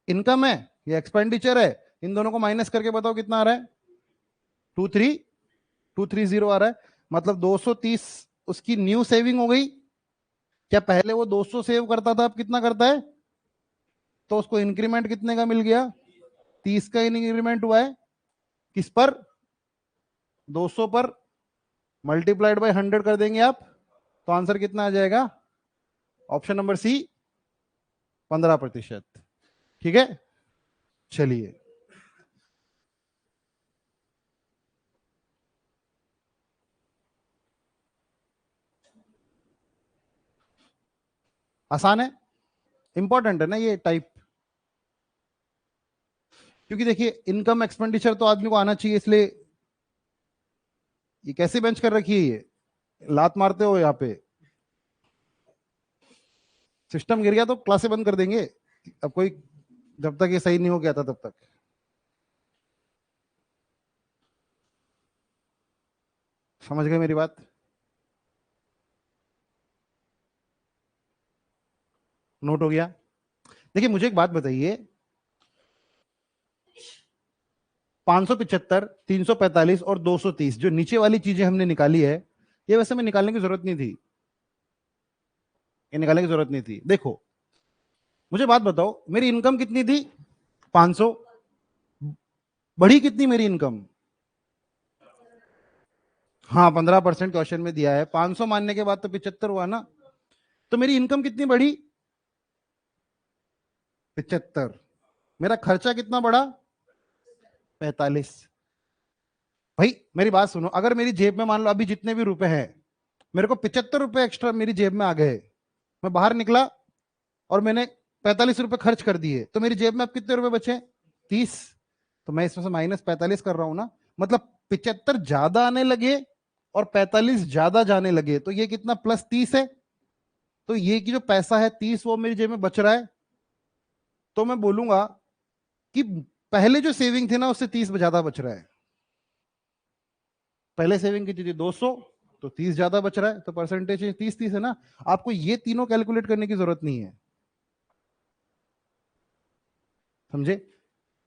इनकम है, ये एक्सपेंडिचर है, इन दोनों को माइनस करके बताओ कितना आ रहा है? 23230 आ रहा है। मतलब 230 उसकी न्यू सेविंग हो गई। क्या पहले वो 200 सेव करता था, अब कितना करता है? तो उसको इंक्रीमेंट कितने का मिल गया? 30 का इंक्रीमेंट हुआ है। किस पर? 200 पर। मल्टीप्लाइड बाय 100 कर देंगे आप, तो आंसर कितना आ जाएगा? Option number C, 15%। ठीक है। चलिए, आसान है, इंपॉर्टेंट है ना ये टाइप। क्योंकि देखिए इनकम एक्सपेंडिचर तो आदमी को आना चाहिए, इसलिए ये कैसे बेंच कर रखी है ये, लात मारते हो यहाँ पे। सिस्टम गिर गया तो क्लासे बंद कर देंगे। अब कोई, जब तक ये सही नहीं हो गया था तब तक। समझ गए मेरी बात? नोट हो गया? देखिए मुझे एक बात बताइए, 575, 345 और 230 जो नीचे वाली चीजें हमने निकाली है, ये वैसे में निकालने की जरूरत नहीं थी, ये निकालने की जरूरत नहीं थी। देखो मुझे बात बताओ, मेरी इनकम कितनी थी? 500। बढ़ी कितनी मेरी इनकम? हाँ 15% क्वेश्चन में दिया है, 500 मानने के बाद तो 75 हुआ ना। तो मेरी इनकम कितनी बढ़ी? 75। मेरा खर्चा कितना बढ़ा? 45। भाई मेरी बात सुनो, अगर मेरी जेब में मान लो अभी जितने भी रुपए हैं, मेरे को 75 रुपए एक्स्ट्रा मेरी जेब में आ गए, मैं बाहर निकला और मैंने 45 रुपए खर्च कर दिए, तो मेरी जेब में अब कितने रुपए बचे? 30। तो मैं इसमें से -45 कर रहा हूं ना, मतलब 75 ज्यादा आने लगे और 45 ज्यादा जाने लगे, तो ये कितना? +30 है। तो ये की जो पैसा है 30 वो मेरी जेब में बच रहा है। तो मैं बोलूंगा कि पहले जो सेविंग थी ना उससे 30 ज्यादा बच रहा है। पहले सेविंग की थी 200, तो 30 ज्यादा बच रहा है, तो परसेंटेज 30 30 है ना। आपको ये तीनों कैलकुलेट करने की जरूरत नहीं है, समझे?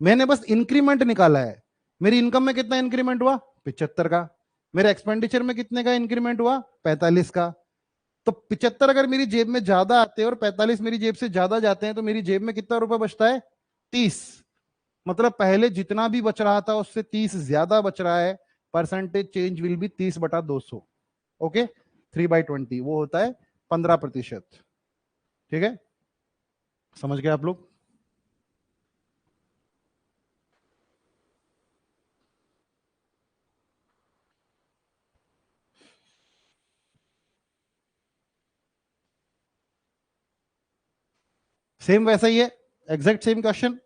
मैंने बस इंक्रीमेंट निकाला है। मेरी इनकम में कितना इंक्रीमेंट हुआ? 75 का। मेरे एक्सपेंडिचर में कितने का इंक्रीमेंट हुआ? 45 का। तो 75 अगर मेरी जेब में ज्यादा आते हैं और 45 मेरी जेब से ज्यादा जाते हैं, तो मेरी जेब में कितना रुपए बचता है? 30। मतलब पहले जितना भी बच रहा था उससे 30 ज्यादा बच रहा है। Percentage change will be 30/200। Okay, 3/20 वो होता है 15%। ठीक है, समझ गए आप लोग? सेम वैसा ही है, एग्जैक्ट सेम क्वेश्चन।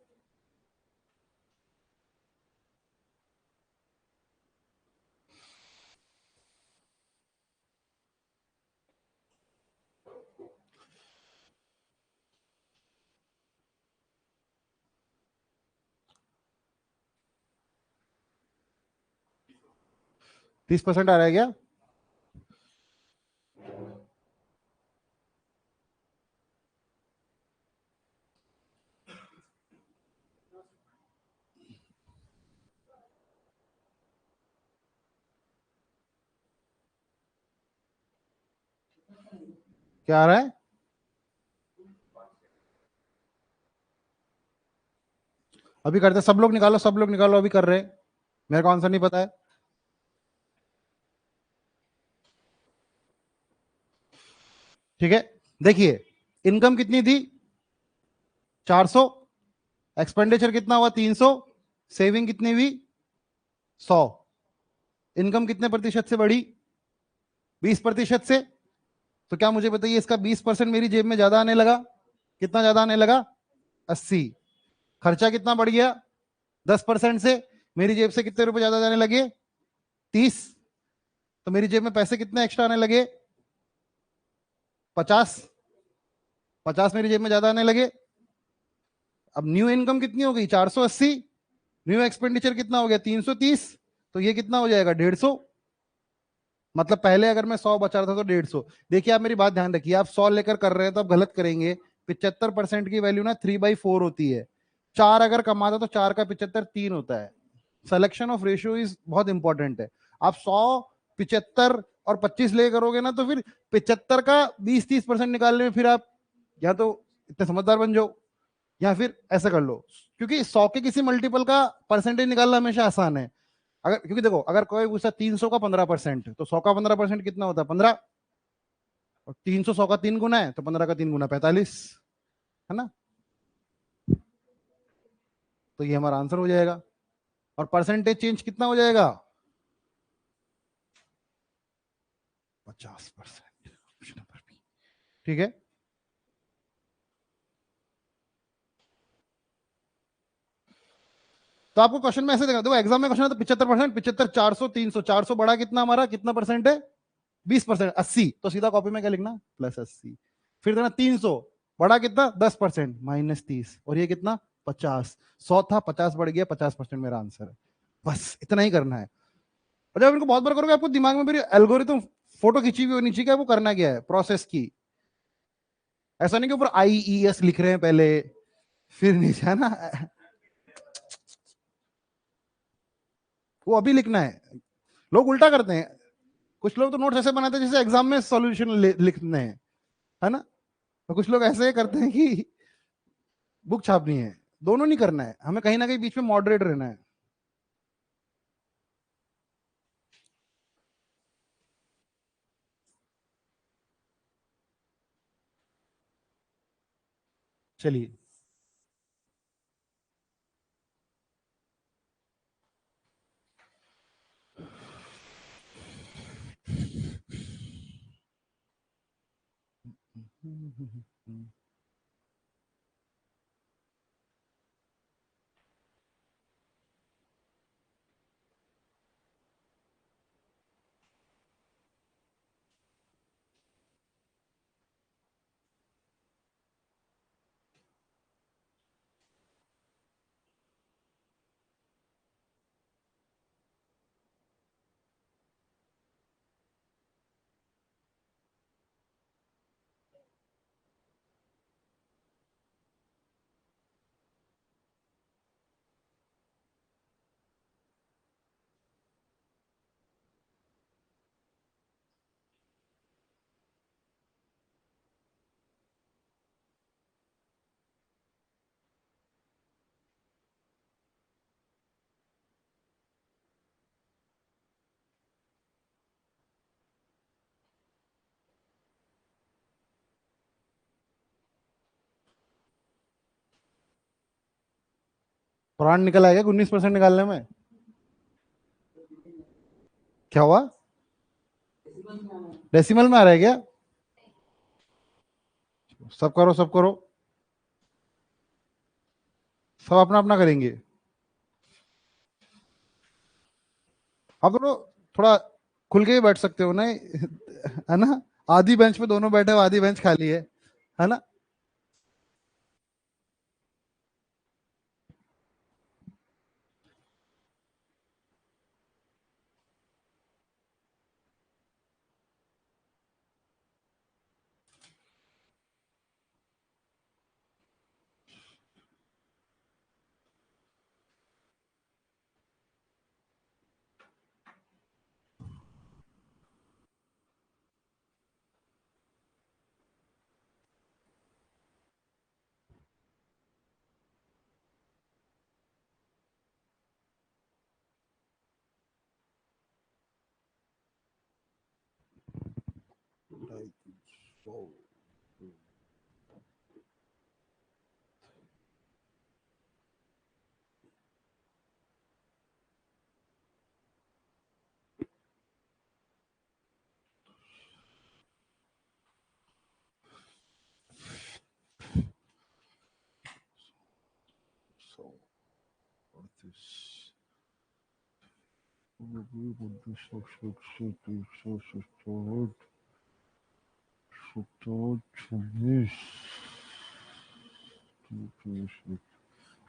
30% आ रहा है क्या? क्या आ रहा है? अभी करते, सब लोग निकालो, सब लोग निकालो, अभी कर रहे हैं। मेरे को आंसर नहीं पता है। ठीक है, देखिए, इनकम कितनी थी? 400। एक्सपेंडिचर कितना हुआ? 300। सेविंग कितनी हुई? 100। इनकम कितने प्रतिशत से बढ़ी? 20% से। तो क्या मुझे बताइए, इसका 20% मेरी जेब में ज्यादा आने लगा? कितना ज्यादा आने लगा? 80। खर्चा कितना बढ़ गया? 10% से। मेरी जेब से कितने रुपए ज्यादा जाने लगे? 30। तो मेरी जेब में पैसे कितने एक्स्ट्रा आने लगे? 50। 50 मेरी जेब में ज्यादा आने लगे। अब न्यू इनकम कितनी हो गई? 480। न्यू एक्सपेंडिचर कितना हो गया? 330। तो ये कितना हो जाएगा? 150। मतलब पहले अगर मैं 100 बचा रहा था तो 150। देखिए, आप मेरी बात ध्यान रखिए, आप 100 लेकर कर रहे हैं तो आप गलत करेंगे। 75% की वैल्यू ना 3/4 होती है। 4 अगर कमाता तो 4 का 75 3 होता है। सिलेक्शन ऑफ रेशियो इज बहुत इंपॉर्टेंट है। आप 100, 75 और 25 ले करोगे ना, तो फिर 75 का 20-30% निकालने में फिर आप या तो इतने समझदार बन जाओ, या फिर ऐसा कर लो। क्योंकि 100 के किसी मल्टीपल का परसेंटेज निकालना हमेशा आसान है। अगर, क्योंकि देखो, अगर कोई पूछता 300 का 15%, तो 100 का 15% कितना होता है? 15। और 300 100 का 3 गुना है, तो 15 का 3 गुना 45, है ना? तो ये हमारा आंसर हो जाएगा। और परसेंटेज चेंज कितना हो जाएगा? 50%। ठीक है, तो आपको क्वेश्चन में ऐसे देखा, देखो एग्जाम में क्वेश्चन है तो 75%, 75, 400, 300, 400 बड़ा कितना हमारा, कितना परसेंट है? 20%, 80। तो सीधा कॉपी में क्या लिखना? +80। फिर देना 300, बड़ा कितना? 10%, -30। और ये कितना? 50। 100 था, 50 बढ़ गया, 50% मेरा आंसर है। बस इतना ही करना है। और जब इनको बहुत बार करोगे, आपको दिमाग में मेरी एल्गोरिथम फोटो खींची हुई होनी चाहिए कि आपको करना क्या है, प्रोसेस की। ऐसा नहीं कि ऊपर IES लिख रहे हैं पहले, फिर नीचे, है ना? वो अभी लिखना है। लोग उल्टा करते हैं। कुछ लोग तो नोट्स ऐसे बनाते हैं जैसे एग्जाम में सॉल्यूशन लिखते हैं, है ना? तो कुछ लोग ऐसे करते हैं कि बुक छापनी है। दोनों नहीं करना है, हमें कहीं ना कहीं बीच में मॉडरेट रहना है। चलिए, प्राण निकल आएगा 19% निकालने में? क्या हुआ? डेसिमल में आ रहा है क्या? सब करो, सब करो, सब अपना अपना करेंगे। आप दोनों थोड़ा खुल के ही बैठ सकते हो ना, है ना? आधी बेंच पे दोनों बैठे हो, आधी बेंच खाली है ना?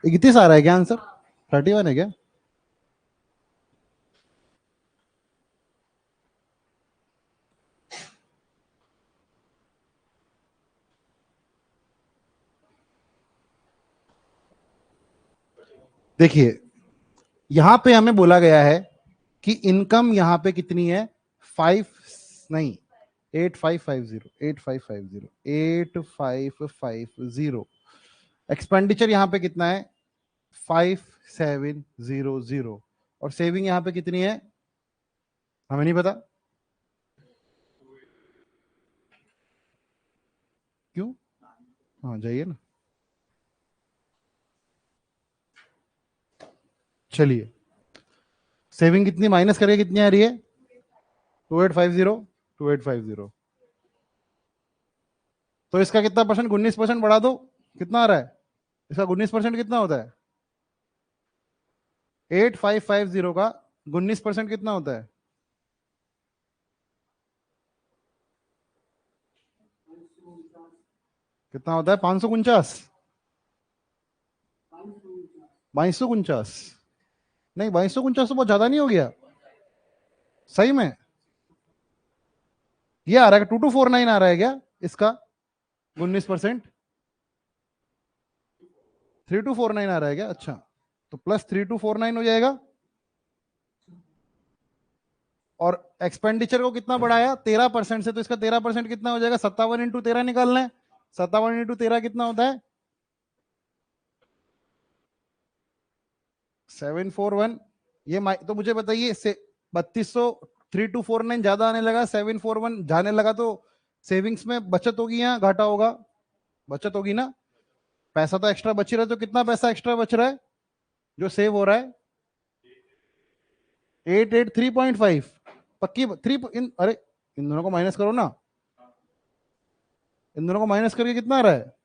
इकतीस आ रहा है क्या आंसर? 31 है क्या? देखिए, यहां पे हमें बोला गया है कि इनकम यहां पे कितनी है? 5, नहीं, 8550 एक्सपेंडिचर यहां पे कितना है? 5700। और सेविंग यहां पे कितनी है? हमें नहीं पता। क्यों? हाँ, जाइए ना। चलिए, सेविंग कितनी माइनस करके कितनी आ रही है? 2850। 2850। तो इसका कितना परसेंट? 19% बढ़ा दो, कितना आ रहा है? इसका 19% कितना होता है? 8550 का 19% कितना होता है? कितना होता है? 549? 2249? नहीं, 2249 तो बहुत ज्यादा नहीं हो गया? सही में? ये आ रहा है 2249 आ रहा है क्या इसका? 19%? 3249 आ रहा है क्या? अच्छा, तो प्लस 3249 हो जाएगा। और एक्सपेंडिचर को कितना बढ़ाया? 13% से, तो इसका 13% कितना हो जाएगा? 57 × 13 निकालना है। 57 × 13 कितना होता है? 741। तो मुझे बताइए, से 3200, 3249 ज्यादा आने लगा, 741 जाने लगा, तो सेविंग्स में बचत होगी या घाटा होगा? बचत होगी ना? पैसा तो एक्स्ट्रा बच ही रहा है, तो कितना पैसा एक्स्ट्रा बच रहा है जो सेव हो रहा है? 883.5। पक्की अरे, इन दोनों को माइनस करो ना। इन दोनों को माइनस करके कितना आ रहा है?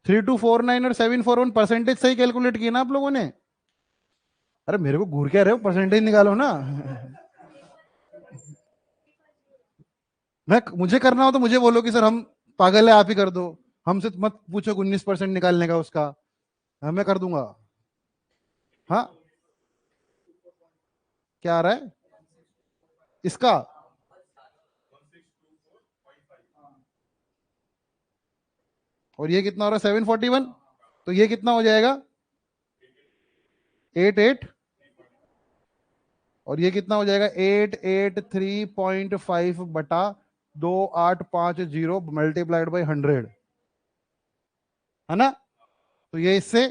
3249 और 741 परसेंटेज सही कैलकुलेट किए ना आप लोगों ने? अरे मेरे को घूर क्या रहे हो, परसेंटेज निकालो ना। मैं, मुझे करना हो तो मुझे बोलो कि सर हम पागल है, आप ही कर दो। हमसे मत पूछो 19% निकालने का उसका। हाँ, मैं कर दूंगा। हाँ, क्या आ रहा है इसका? और ये कितना हो रहा है? 741। तो ये कितना हो जाएगा? 88। और ये कितना हो जाएगा? 883.5 बटा 2850 मल्टीप्लाइड बाई 100, है ना? तो ये इससे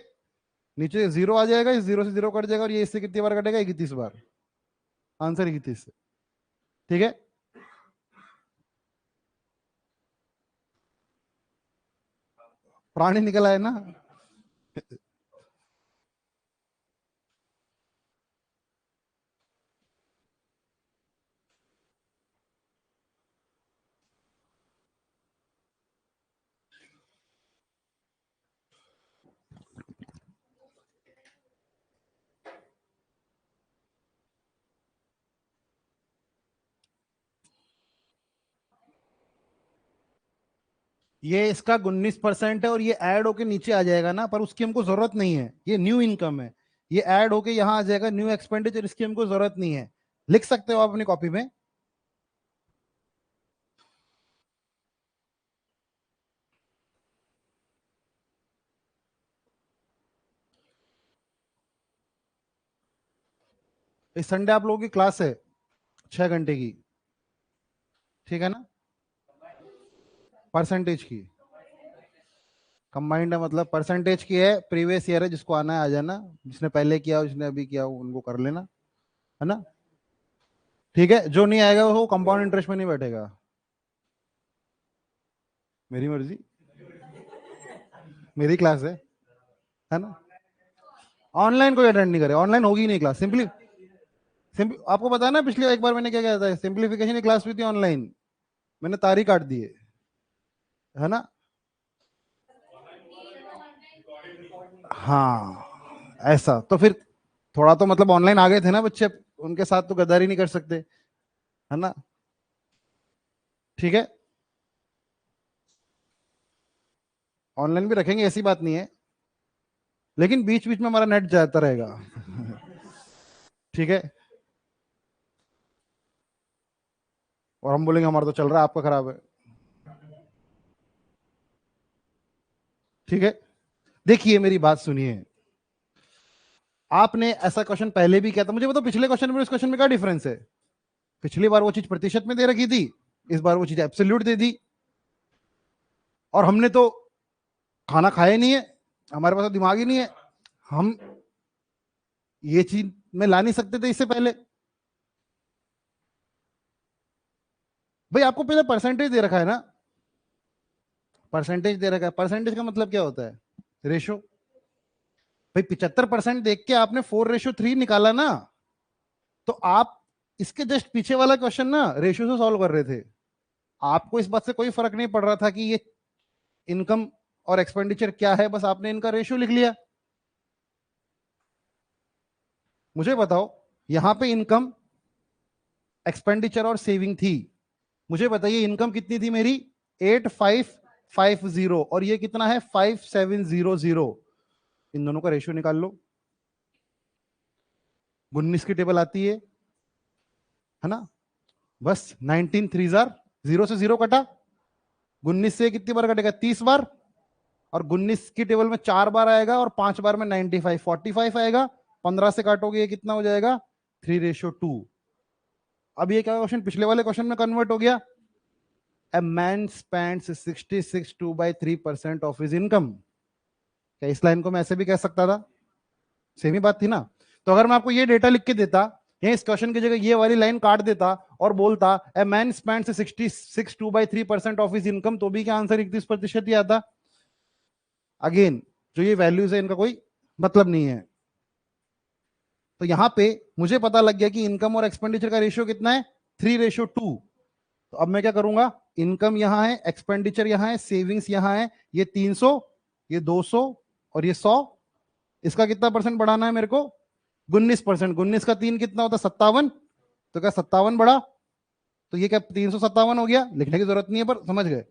नीचे जीरो आ जाएगा, इस जीरो से जीरो कट जाएगा, और ये इससे कितनी बार कटेगा? 31 बार। आंसर 31 से। ठीक है? प्राणी निकल आए ना? ये इसका 19% है और ये ऐड होके नीचे आ जाएगा ना, पर उसकी हमको जरूरत नहीं है, ये न्यू इनकम है। ये ऐड होके यहाँ आ जाएगा न्यू एक्सपेंडिचर, इसकी हमको जरूरत नहीं है। लिख सकते हो आप अपनी कॉपी में। इस संडे आप लोगों की क्लास है 6 घंटे की, ठीक है ना? परसेंटेज की कंबाइंड है, मतलब परसेंटेज की है, प्रीवियस ईयर है, जिसको आना है आ जाना, जिसने पहले किया जिसने अभी किया उनको कर लेना, है ना? ठीक है, जो नहीं आएगा वो कंपाउंड इंटरेस्ट में नहीं बैठेगा। मेरी मर्जी, मेरी क्लास है ना? ऑनलाइन कोई अटेंड नहीं करे, ऑनलाइन होगी नहीं क्लास, सिंपली आपको पता है ना पिछली एक बार मैंने क्या किया था, सिंप्लीफिकेशन की क्लास हुई थी ऑनलाइन, मैंने तारीख काट दी है ना? हाँ, ऐसा तो फिर थोड़ा तो मतलब ऑनलाइन आ गए थे ना बच्चे, उनके साथ तो गद्दारी नहीं कर सकते, है ना? ठीक है, ऑनलाइन भी रखेंगे, ऐसी बात नहीं है, लेकिन बीच बीच में हमारा नेट जाता रहेगा। ठीक है, और हम बोलेंगे हमारा तो चल रहा है, आपका खराब है। ठीक है, देखिए मेरी बात सुनिए, आपने ऐसा क्वेश्चन पहले भी किया था, मुझे बताओ पिछले क्वेश्चन में इस क्वेश्चन में क्या डिफरेंस है? पिछली बार वो चीज प्रतिशत में दे रखी थी, इस बार वो चीज एब्सोल्यूट दे दी, और हमने तो खाना खाया ही नहीं है, हमारे पास तो दिमाग ही नहीं है, हम ये चीज में ला नहीं सकते थे इससे पहले। भाई आपको पहले परसेंटेज दे रखा है ना, परसेंटेज दे रखा है, परसेंटेज का मतलब क्या होता है? रेशो। भाई 75% देख के आपने 4:3 निकाला ना, तो आप इसके जस्ट पीछे वाला क्वेश्चन ना रेशियो से सॉल्व कर रहे थे, आपको इस बात से कोई फर्क नहीं पड़ रहा था कि ये इनकम और एक्सपेंडिचर क्या है, बस आपने इनका रेशियो लिख लिया। मुझे बताओ, यहां पे इनकम, एक्सपेंडिचर और सेविंग थी, मुझे बताइए इनकम कितनी थी मेरी? 8550, और ये कितना है? 5700। इन दोनों का रेशियो निकाल लो, 19 की टेबल आती है ना? बस 19 थ्री जार, जीरो से जीरो कटा, 19 से कितनी बार कटेगा? 30 बार, और 19 की टेबल में 4 बार आएगा और 5 बार में 95, 45 आएगा, 15 से काटोगे ये कितना हो जाएगा? 3:2। अब ये क्या क्वेश्चन पिछले वाले क्वेश्चन में कन्वर्ट हो गया, a man spends 66 2/3% of his income। क्या इस लाइन को मैं ऐसे भी कह सकता था? सेम ही बात थी ना? तो अगर मैं आपको ये डेटा लिख के देता, ये इस क्वेश्चन की जगह ये वाली लाइन काट देता और बोलता a man spends 66 2/3% of his income, तो भी क्या आंसर 31% ही आता। अगेन, जो ये वैल्यूज है इनका कोई मतलब नहीं है। तो यहां पे मुझे पता लग गया कि इनकम और एक्सपेंडिचर का रेशियो कितना है? 3:2। तो अब मैं क्या करूंगा, इनकम यहां है, एक्सपेंडिचर यहां है, सेविंग्स यहां है, ये 300, ये 200 और ये 100, इसका कितना परसेंट बढ़ाना है मेरे को? 19%। 19 का 3 कितना होता है? 57। तो क्या 57 बढ़ा? तो ये क्या 357 हो गया, लिखने की जरूरत नहीं है पर समझ गए।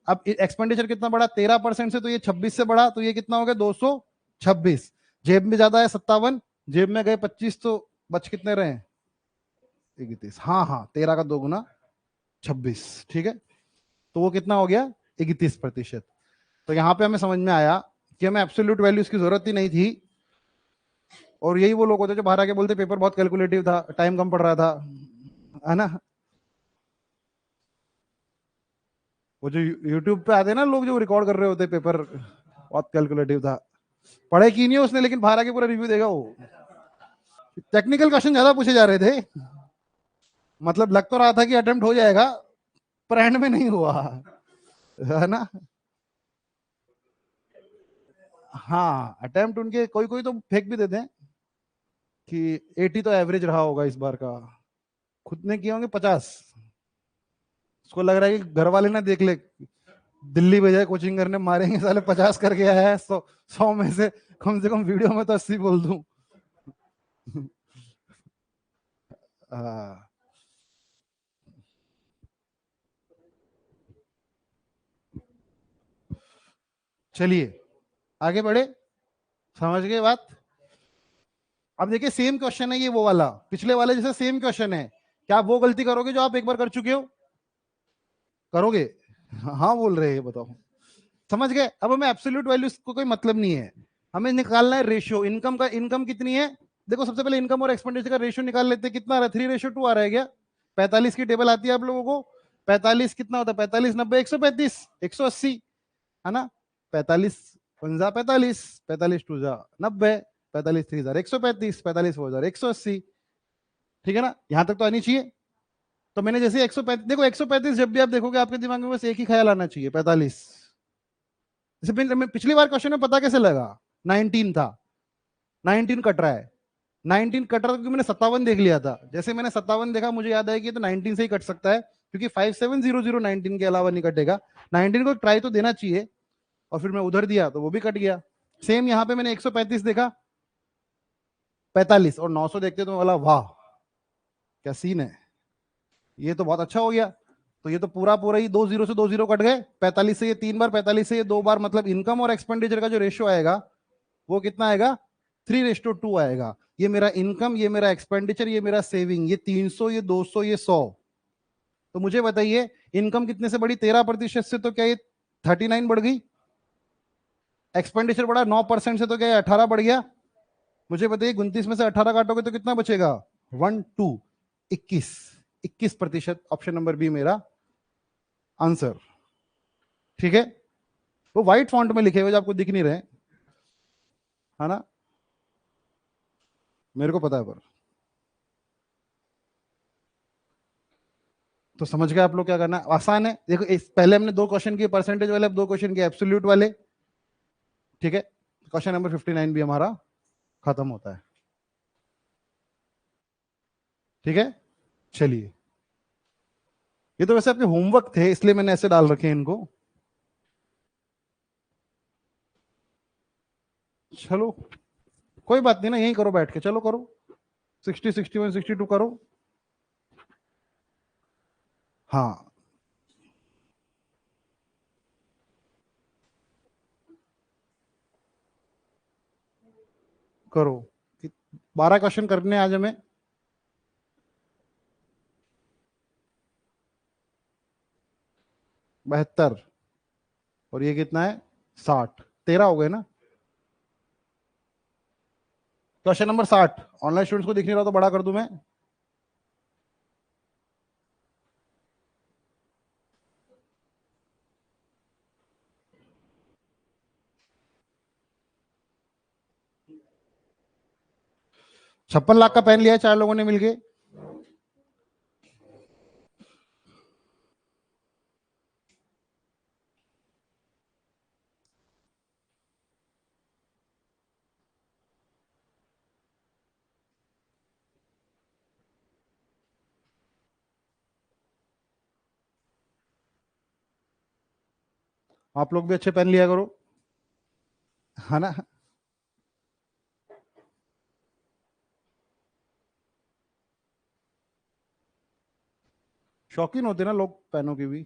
अब एक्सपेंडिचर कितना बढ़ा? 13% से, तो ये 26 से बढ़ा, तो ये कितना हो गया? 226। जेब में ज्यादा है 57, जेब में गए 25, तो बच कितने रहे? 31। हाँ हाँ, 13 का 2 गुना 26, ठीक है, तो वो कितना हो गया? 31%। तो यहाँ पे हमें समझ में आया कि हमें एब्सोल्यूट वैल्यूज की जरूरत ही नहीं थी, और यही वो लोग होते जो बाहर आके बोलते पेपर बहुत कैलकुलेटिव था, टाइम कम पड़ रहा था, है ना? वो जो यूट्यूब पे आते हैं ना लोग जो रिकॉर्ड कर रहे होते पेपर, बहुत कैलकुलेटिव था, पढ़े की नहीं है उसने, लेकिन बाहर आके पूरा रिव्यू देगा वो। टेक्निकल क्वेश्चन ज्यादा पूछे जा रहे थे, मतलब लग तो रहा था कि अटेम्प्ट हो जाएगा, पर एंड में नहीं हुआ, है ना? हाँ, अटेम्प्ट उनके कोई कोई तो फेंक भी देते हैं कि 80 तो एवरेज रहा होगा इस बार का, खुद ने किए होंगे 50। उसको लग रहा है कि घर वाले ना देख ले, दिल्ली भेजा कोचिंग करने, मारेंगे साले, 50 करके आया है, 100 में से कम वीडियो में तो 80 बोल दूं। हाँ, चलिए आगे बढ़े, समझ गए बात। अब देखिए सेम क्वेश्चन है ये, वो वाला पिछले वाले जैसे सेम क्वेश्चन है। क्या आप वो गलती करोगे जो आप एक बार कर चुके हो? करोगे? हाँ बोल रहे हैं, बताओ। समझ गए? अब हमें एब्सोल्यूट वैल्यू को कोई मतलब नहीं है, हमें निकालना है रेशियो इनकम का। इनकम कितनी है? देखो सबसे पहले इनकम और एक्सपेंडिचर का रेशियो निकाल लेते हैं। कितना आ रहा है? 3:2 आ रहा है क्या? 45 की टेबल आती है आप लोगों को? 45 कितना होता है? 45 90 135 180, है ना? 45 पंजा 45, 45 टू जा 90, 45 3 हजार 135, 45 4 हजार 180। ठीक है ना? यहां तक तो आनी चाहिए। तो मैंने जैसे 135, देखो 135 जब भी आप देखोगे आपके दिमाग में बस एक ही ख्याल आना चाहिए, 45। जैसे पिछली बार क्वेश्चन में पता कैसे लगा? 19 था, 19 कट रहा है। 19 कट रहा था क्योंकि मैंने 57 देख लिया था। जैसे मैंने 57 देखा मुझे याद आया कि ये तो 19 से ही कट सकता है, क्योंकि 5700 19 के अलावा नहीं कटेगा। 19 को ट्राई तो देना चाहिए, और फिर मैं उधर दिया तो वो भी कट गया। सेम यहाँ पे मैंने 135 देखा, 45 और 900 देखते तो बोला वाह क्या सीन है, ये तो बहुत अच्छा हो गया। तो ये तो पूरा पूरा ही 2 जीरो से 2 जीरो कट गए। 45 से ये 3 बार, 45 से ये 2 बार, मतलब इनकम और एक्सपेंडिचर का जो रेशियो आएगा वो कितना आएगा? 3:2 आएगा। ये मेरा इनकम, ये मेरा एक्सपेंडिचर, ये मेरा सेविंग, ये 300, ये 200, ये 100। तो मुझे बताइए इनकम कितने से बढ़ी? 13% से, तो क्या ये 39 बढ़ गई? एक्सपेंडिचर बढ़ा 9% से, तो क्या ये 18 बढ़ गया? मुझे बताइए 29 में से 18 काटोगे तो कितना बचेगा? 1 2 21, 21%। ऑप्शन नंबर बी मेरा आंसर। ठीक है? वो व्हाइट फॉन्ट में लिखे हुए जो आपको दिख नहीं रहे, है ना? मेरे को पता है, पर तो समझ गए आप लोग क्या करना है? आसान है। देखो इस पहले हमने 2 क्वेश्चन किए परसेंटेज वाले, अब 2 क्वेश्चन किए एब्सोल्यूट वाले। ठीक है? क्वेश्चन नंबर 59 भी हमारा खत्म होता है। ठीक है? चलिए, ये तो वैसे आपके होमवर्क थे इसलिए मैंने ऐसे डाल रखे हैं इनको। चलो कोई बात नहीं ना, यही करो बैठ के, चलो करो। 60 61 62 करो। हाँ करो। 12 क्वेश्चन करने आज हमें। 72 और ये कितना है? 60, 13 हो गए ना? क्वेश्चन नंबर 60 ऑनलाइन स्टूडेंट्स को दिख नहीं रहा तो बड़ा कर दूं मैं? छप्पन लाख का पेन लिया है 4 लोगों ने मिलके। आप लोग भी अच्छे पेन लिया करो, है ना? शौकीन होते ना लोग पेनों की भी।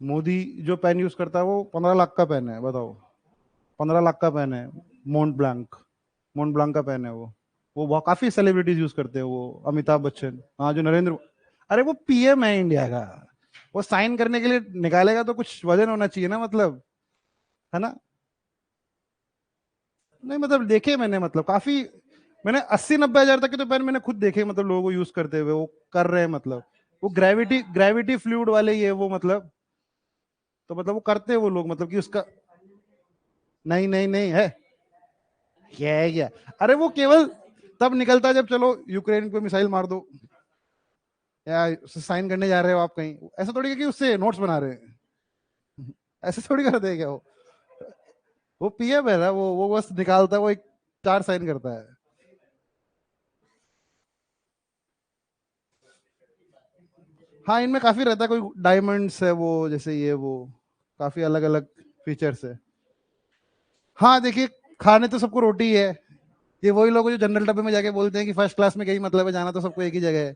मोदी जो पेन यूज करता है वो 15 लाख का पेन है, बताओ। 15 लाख का पेन है। मोंट ब्लैंक, मोंट ब्लैंक का पेन है वो बहुत काफी सेलिब्रिटीज यूज करते हैं वो। अमिताभ बच्चन, हाँ जो नरेंद्र, अरे वो पीएम है इंडिया का, वो साइन करने के लिए निकालेगा तो कुछ वजन होना चाहिए ना, मतलब, है ना? नहीं मतलब देखे मैंने, मतलब काफी, मैंने 80 90 हजार तक के तो पेन मैंने खुद देखे, मतलब लोगों को यूज करते हुए, वो कर रहे हैं, मतलब वो ग्रेविटी ग्रेविटी फ्लूइड वाले ही है वो, मतलब तो मतलब वो करते हैं वो लोग, मतलब कि उसका। नहीं नहीं नहीं है, क्या है क्या? अरे वो केवल तब निकलता है जब चलो यूक्रेन पे मिसाइल मार दो, या साइन करने जा रहे हो आप कहीं, ऐसा थोड़ी है कि उससे नोट्स बना रहे हैं। ऐसे थोड़ी करते हैं क्या वो पीएम है ना, वो बस निकालता है, वो एक 4 साइन करता है। हाँ इनमें काफी रहता है, कोई डायमंड्स है वो, जैसे ये वो काफी अलग अलग फीचर्स है। हाँ देखिए, खाने तो सबको रोटी ही है। ये वही लोग जो जनरल डब्बे में जाके बोलते हैं कि फर्स्ट क्लास में कहीं मतलब है, जाना तो सबको एक ही जगह है।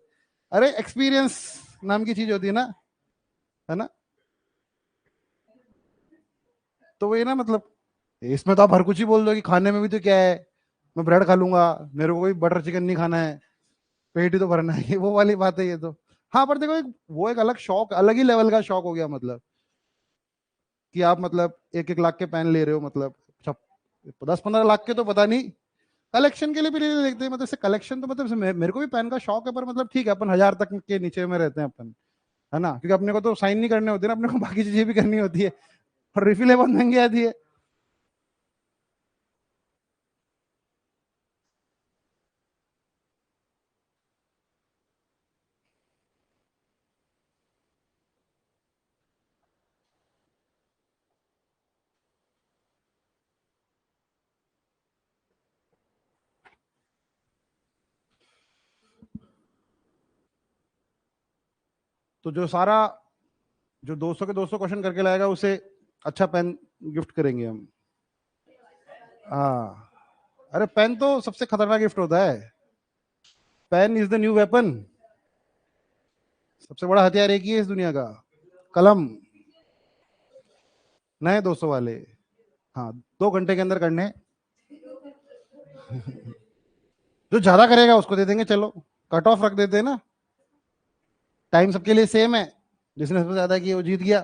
अरे एक्सपीरियंस नाम की चीज होती है ना, है ना? तो वही ना मतलब, इसमें तो आप हर कुछ ही बोल दो कि खाने में भी तो क्या है, मैं ब्रेड खा लूंगा, मेरे को कोई बटर चिकन नहीं खाना है, पेट ही तो भरना है, वो वाली बात है ये तो। हाँ पर देखो वो एक अलग शौक, अलग ही लेवल का शौक हो गया मतलब, कि आप मतलब 1-1 लाख के पेन ले रहे हो मतलब, 10-15 लाख के तो पता नहीं, कलेक्शन के लिए भी नहीं देखते मतलब, से कलेक्शन तो मतलब मेरे को भी पेन का शौक है, पर मतलब ठीक है, अपन 1000 तक के नीचे में रहते हैं अपन, है ना, क्योंकि अपने को तो साइन नहीं करने होते ना, अपने को बाकी चीजें भी करनी होती है, और रिफिलें बहुत महंगी आती है। तो जो सारा, जो 200 के 200 क्वेश्चन करके लाएगा उसे अच्छा पेन गिफ्ट करेंगे हम। हाँ, अरे पेन तो सबसे खतरनाक गिफ्ट होता है, pen is the new weapon, सबसे बड़ा हथियार एक ही है इस दुनिया का, कलम, नए 200 वाले। हाँ, 2 घंटे के अंदर करने, जो ज्यादा करेगा उसको दे देंगे, चलो कट ऑफ रख देते हैं ना, टाइम सबके लिए सेम है, जिसने सबसे ज्यादा किया वो जीत गया,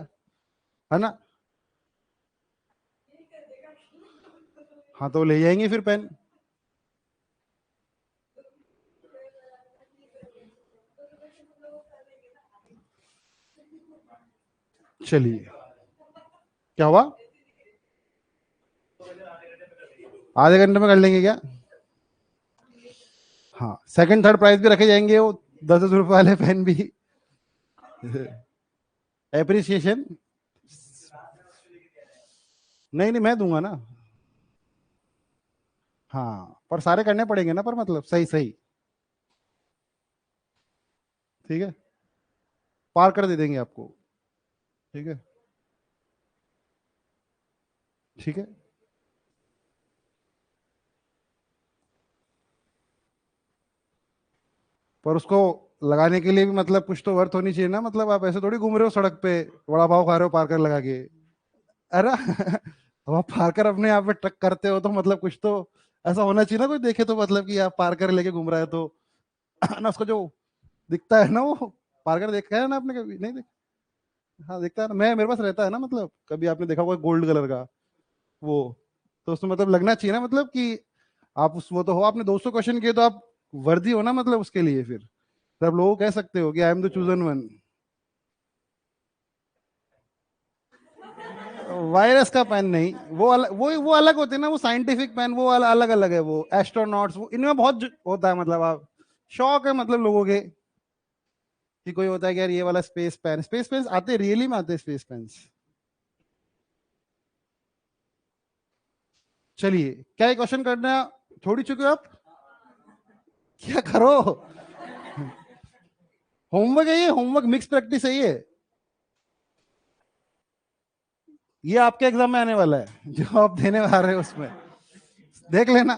है ना। हाँ तो ले जाएंगे फिर पेन। चलिए, क्या हुआ, आधे घंटे में कर लेंगे क्या। हाँ, सेकंड थर्ड प्राइज भी रखे जाएंगे, वो 10-10 रुपए वाले पेन भी, एप्रिसिएशन। नहीं नहीं, मैं दूंगा ना। हाँ पर सारे करने पड़ेंगे ना, पर मतलब सही सही, ठीक है, पार कर दे देंगे आपको, ठीक है, ठीक है। पर उसको लगाने के लिए भी मतलब कुछ तो वर्थ होनी चाहिए ना, मतलब आप ऐसे थोड़ी घूम रहे हो सड़क पे, वड़ा पाव खा रहे हो पार्कर लगा के, अरे अब आप पार्कर अपने यहाँ पे ट्रक करते हो तो मतलब कुछ तो ऐसा होना चाहिए ना, कोई देखे तो मतलब कि आप पार्कर लेके घूम रहा है तो, ना उसको जो दिखता है ना वो, पार्कर देखा है ना आपने कभी, नहीं देख, हाँ दिखता है ना, मैं मेरे पास रहता है ना, मतलब कभी आपने देखा होगा गोल्ड कलर का वो, तो उसमें मतलब लगना चाहिए ना, मतलब कि आप उस, वो तो हो, आपने 200 क्वेश्चन किए तो आप वर्दी हो ना मतलब उसके लिए, फिर तो आप लोगों को कह सकते हो कि I am the chosen one. Virus का पेन नहीं, वो अलग होते हैं ना, वो साइंटिफिक पेन वो अलग अलग है, वो एस्ट्रोनॉट्स, वो इनमें बहुत होता है मतलब, आप शौक है मतलब लोगों के, कि कोई होता है कि यार ये वाला स्पेस पेन आते, रियली में आते स्पेस पेन। चलिए, क्या ये क्वेश्चन करना छोड़ ही चुके हो आप, क्या करो, होमवर्क है ये, होमवर्क मिक्स प्रैक्टिस है ये आपके एग्जाम में आने वाला है, जो आप देने आ रहे हो उसमें देख लेना।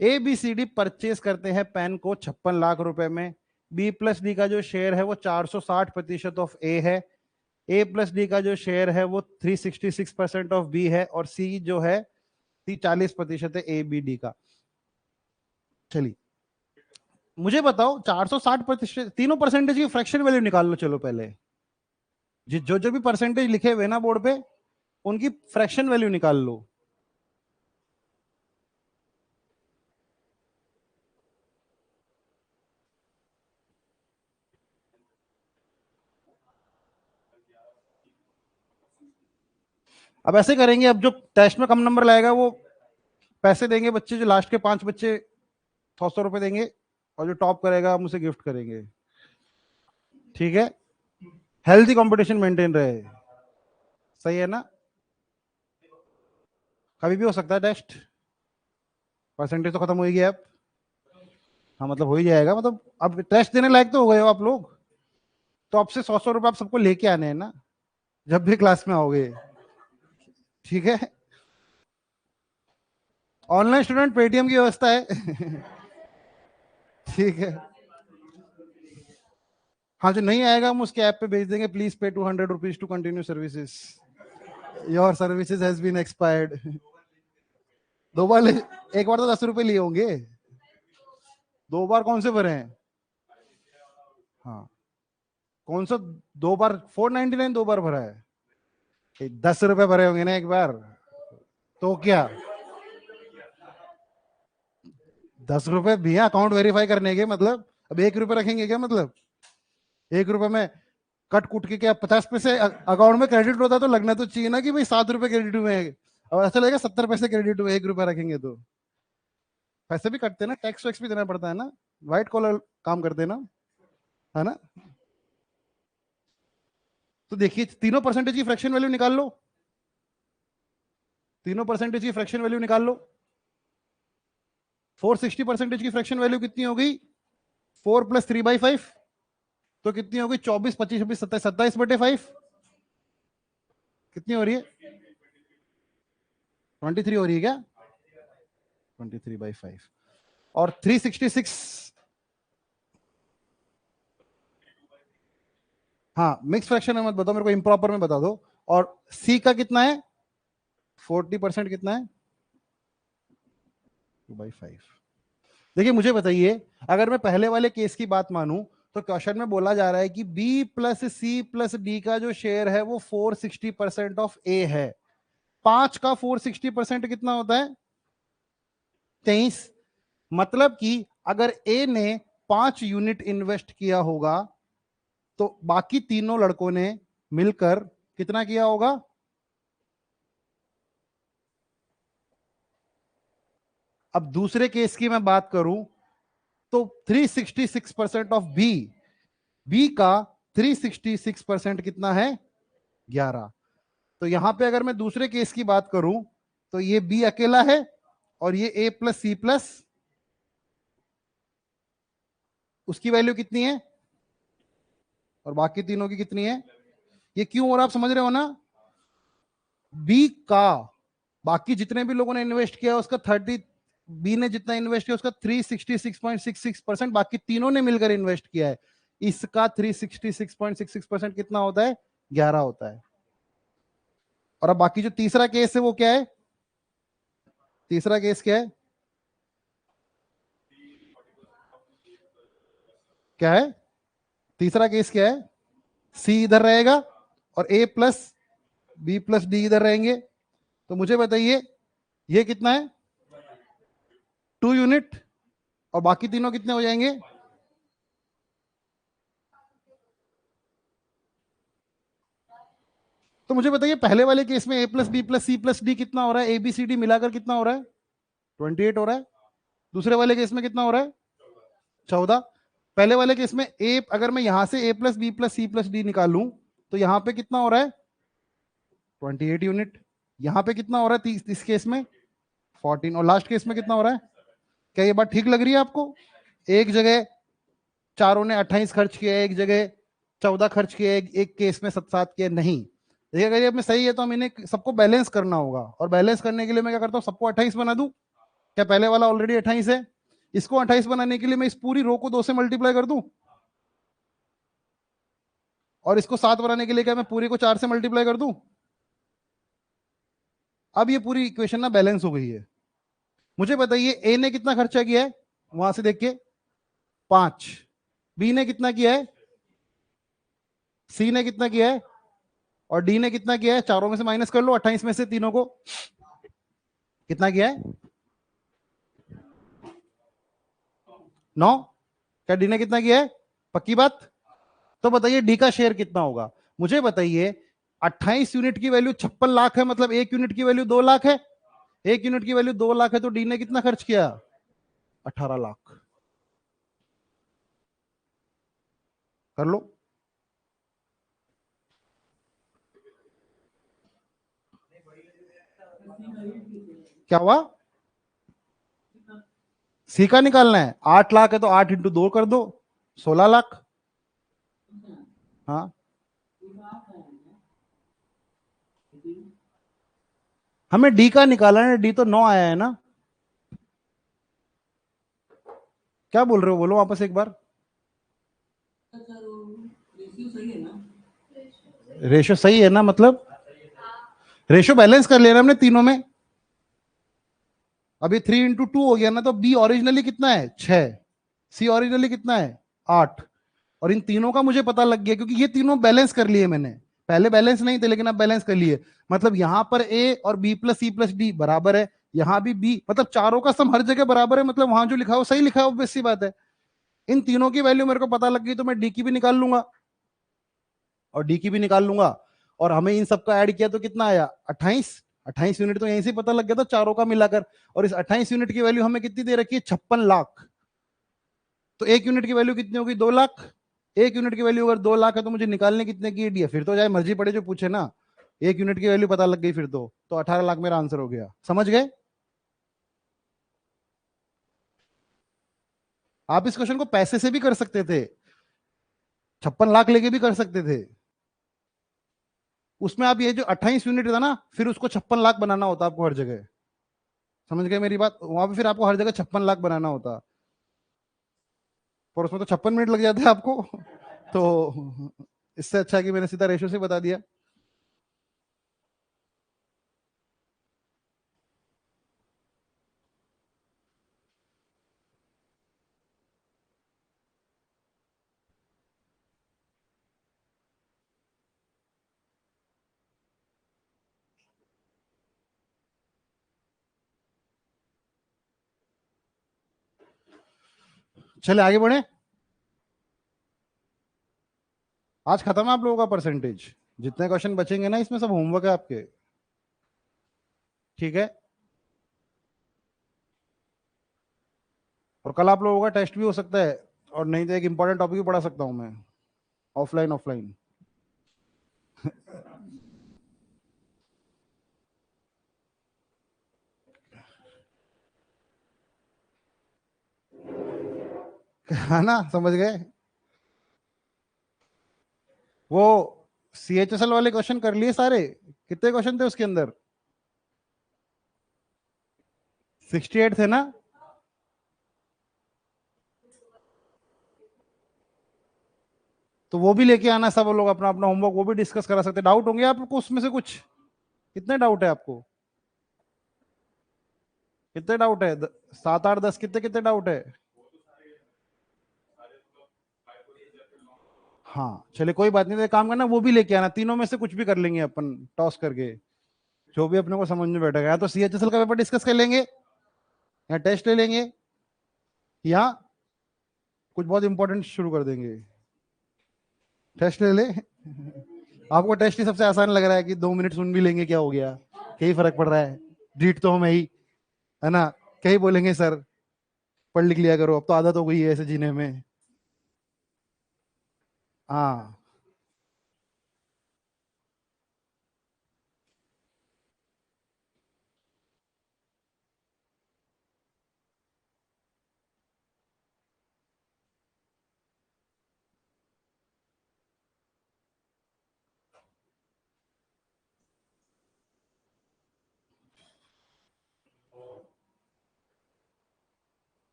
ABCD परचेज करते हैं पेन को 56 लाख रुपए में, B+D का जो शेयर है वो 460% ऑफ ए है, A+D का जो शेयर है वो 366% ऑफ बी है, और सी जो है 40% है ABD का। चलिए, मुझे बताओ 460%, तीनों परसेंटेज की फ्रैक्शन वैल्यू निकाल लो चलो पहले, जो जो भी परसेंटेज लिखे हुए ना बोर्ड पे, उनकी फ्रैक्शन वैल्यू निकाल लो। अब ऐसे करेंगे, अब जो टेस्ट में कम नंबर लाएगा वो पैसे देंगे, बच्चे जो लास्ट के 5 बच्चे 100-100 रुपए देंगे, और जो टॉप करेगा हम उसे गिफ्ट करेंगे, ठीक है, हेल्थी कंपटीशन मेंटेन रहे, सही है ना, कभी भी हो सकता है टेस्ट, परसेंटेज तो खत्म हो ही गया अब, हाँ मतलब हो ही जाएगा, मतलब अब टेस्ट देने लायक तो हो गए हो आप लोग, तो आपसे 100-100 रुपए आप सबको लेके आने हैं ना, जब भी क्लास में आओगे, ठीक है, ऑनलाइन स्टूडेंट पेटीएम की व्यवस्था है, ठीक है, हाँ, जो नहीं आएगा हम उसके ऐप पे भेज देंगे, please pay 200 rupees to continue services, your services has been expired. 2 बार एक बार तो 10 रुपए लिए होंगे, 2 बार कौन से भरे हैं? हाँ, कौन सा 2 बार? 499 2 बार भरा है, 10 रुपए भरे होंगे ना एक बार, तो क्या 10 रुपए भी अकाउंट वेरीफाई करने के? मतलब अब 1 रुपए रखेंगे क्या? मतलब 1 रुपए में कट कुट के क्या 50 पैसे अकाउंट में क्रेडिट होता तो लगना तो चाहिए ना कि भाई 7 रुपए क्रेडिट हुए हैं। अब ऐसा लगेगा 70 पैसे क्रेडिट हुए, 1 रुपया रखेंगे तो पैसे भी कटते हैं ना, टैक्स वैक्स भी देना पड़ता है ना, व्हाइट कॉलर काम करते हैं ना, है ना? तो देखिए तीनों परसेंटेज की फ्रैक्शन वैल्यू निकाल लो, तीनों परसेंटेज की फ्रैक्शन वैल्यू निकाल लो। 460% की फ्रैक्शन वैल्यू कितनी हो गई? 4 + 3/5, तो कितनी हो गई? 24, 25, 26, 27, 27/5 कितनी हो रही है? 23 हो रही है क्या? 23/5 और 366, हाँ मिक्स फ्रैक्शन में मत बताओ मेरे को, इम्प्रॉपर में बता दो। और सी का कितना है? 40% कितना है? 2/5। देखिए मुझे बताइए, अगर मैं पहले वाले केस की बात मानूं तो क्वेश्चन में बोला जा रहा है कि B plus C plus D का जो शेयर है वो 460% ऑफ ए है। 5 का 460% कितना होता है? 23। मतलब कि अगर ए ने 5 यूनिट इन्वेस्ट किया होगा तो बाकी तीनों लड़कों ने मिलकर कितना किया होगा? अब दूसरे केस की मैं बात करूं तो 366% ऑफ बी, बी का 366% कितना है? 11। तो यहां पे अगर मैं दूसरे केस की बात करूं तो ये बी अकेला है और ये ए प्लस सी प्लस, उसकी वैल्यू कितनी है और बाकी तीनों की कितनी है? ये क्यों हो रहा, आप समझ रहे हो ना? बी का बाकी जितने भी लोगों ने इन्वेस्ट किया उसका 30, बी ने जितना इन्वेस्ट किया उसका 366.66%, बाकी तीनों ने मिलकर इन्वेस्ट किया है, इसका 366.66% कितना होता है? 11 होता है। और अब बाकी जो तीसरा केस है वो क्या है? तीसरा केस क्या है? क्या है तीसरा केस? क्या है? सी इधर रहेगा और ए प्लस बी प्लस डी इधर रहेंगे। तो मुझे बताइए ये कितना है? 2 यूनिट, और बाकी तीनों कितने हो जाएंगे? तो मुझे बताइए पहले वाले केस में A plus B plus C plus D कितना हो रहा है? ए बी सी डी मिलाकर कितना हो रहा है? 28 हो रहा है। दूसरे वाले केस में कितना हो रहा है? 14। पहले वाले केस में ए, अगर मैं यहां से A plus B plus C plus D निकालूं तो यहां पे कितना हो रहा है? 28 यूनिट। यहां पे कितना हो रहा है इस केस में? 14। और लास्ट केस में कितना हो रहा है? क्या ये बात ठीक लग रही है आपको? एक जगह चारों ने 28 खर्च किया, एक जगह 14 खर्च किया, एक केस में 7 किया? नहीं। देखिए अगर ये में सही है तो हम इन्हें सबको बैलेंस करना होगा, और बैलेंस करने के लिए मैं क्या करता हूँ, सबको 28 बना दूं। क्या पहले वाला ऑलरेडी 28 है? इसको 28 बनाने के लिए मैं इस पूरी रो को 2 से मल्टीप्लाई कर दूं, और इसको 7 बनाने के लिए क्या मैं पूरी को 4 से मल्टीप्लाई कर दूं? अब ये पूरी इक्वेशन ना बैलेंस हो गई है। मुझे बताइए ए ने कितना खर्चा किया है वहां से देख के? 5। बी ने कितना किया है? सी ने कितना किया है? और डी ने कितना किया है? चारों में से माइनस कर लो 28 में से तीनों को, कितना किया है? 9। क्या डी ने कितना किया है? पक्की बात? तो बताइए डी का शेयर कितना होगा? मुझे बताइए 28 यूनिट की वैल्यू 56 लाख है, मतलब 1 यूनिट की वैल्यू 2 लाख है। 1 यूनिट की वैल्यू 2 लाख है तो डी ने कितना खर्च किया? 18 लाख। कर लो। क्या हुआ? सी का निकालना है? 8 लाख है तो 8 × 2 कर दो, 16 लाख। हाँ, हमें डी का निकालना है, डी तो 9 आया है ना। क्या बोल रहे हो, बोलो वापस एक बार। रेशो सही है ना, मतलब रेशो बैलेंस कर लिया ना हमने तीनों में। अभी 3 into 2 हो गया ना, तो बी ओरिजिनली कितना है 6, सी ओरिजिनली कितना है 8, और इन तीनों का मुझे पता लग गया क्योंकि ये तीनों बैलेंस कर लिए मैंने। पहले बैलेंस नहीं थे लेकिन अब बैलेंस कर लिए। मतलब यहां पर ए और B plus C plus D बराबर है, यहां भी बी, मतलब चारों का सम हर जगह बराबर है, मतलब वहां जो लिखा है वो सही लिखा है, ऑब्वियस सी बात है। इन तीनों की वैल्यू मेरे को पता लग गई तो मैं डी की भी निकाल लूंगा और डी की भी निकाल लूंगा। और हमें इन सबका ऐड किया तो कितना आया 28। 28 यूनिट तो यहीं से पता लग गया था चारों का मिलाकर। और इस 28 यूनिट की वैल्यू हमें कितनी दे रखी है 56 लाख। तो एक यूनिट की वैल्यू कितनी होगी 2 लाख। एक यूनिट की वैल्यू अगर 2 लाख है तो मुझे निकालने कितने की डी है, फिर तो चाहे मर्जी पड़े जो पूछे ना। एक यूनिट की वैल्यू पता लग गई फिर तो 18 लाख मेरा आंसर हो गया। समझ गए? आप इस क्वेश्चन को पैसे से भी कर सकते थे, 56 लाख लेके भी कर सकते थे। उसमें आप ये जो 28 यूनिट था ना, फिर उसको 56 लाख बनाना होता आपको हर जगह। समझ गए मेरी बात? वहां पे फिर आपको हर जगह 56 लाख बनाना होता, पर उसमें तो 56 मिनट लग जाते हैं आपको। तो इससे अच्छा है कि मैंने सीधा रेशो से बता दिया। चले आगे बढ़े। आज खत्म है आप लोगों का परसेंटेज। जितने क्वेश्चन बचेंगे ना इसमें सब होमवर्क है आपके। ठीक है। और कल आप लोगों का टेस्ट भी हो सकता है, और नहीं तो एक इंपॉर्टेंट टॉपिक भी पढ़ा सकता हूँ मैं, ऑफलाइन ऑफलाइन। है ना, समझ गए? वो CHSL वाले क्वेश्चन कर लिए सारे? कितने क्वेश्चन थे उसके अंदर? 68 थे ना? तो वो भी लेके आना सब लोग अपना अपना होमवर्क, वो भी डिस्कस करा सकते। डाउट होंगे आपको उसमें से कुछ? कितने डाउट है आपको? कितने डाउट है? 7 8 10 कितने कितने डाउट है? हाँ चले कोई बात नहीं, तो एक काम करना वो भी लेके आना, तीनों में से कुछ भी कर लेंगे अपन टॉस करके, जो भी अपने को समझ में बैठेगा। या तो CHSL का पेपर डिस्कस कर लेंगे, या टेस्ट ले लेंगे, या कुछ बहुत इंपॉर्टेंट शुरू कर देंगे। टेस्ट ले ले। आपको टेस्ट ही सबसे आसान लग रहा है कि 2 मिनट सुन भी लेंगे क्या हो गया, क्या ही फर्क पड़ रहा है, डीट तो हमें ही है ना। क्या ही बोलेंगे सर, पढ़ लिख लिया करो, अब तो आदत हो गई है ऐसे जीने में। हाँ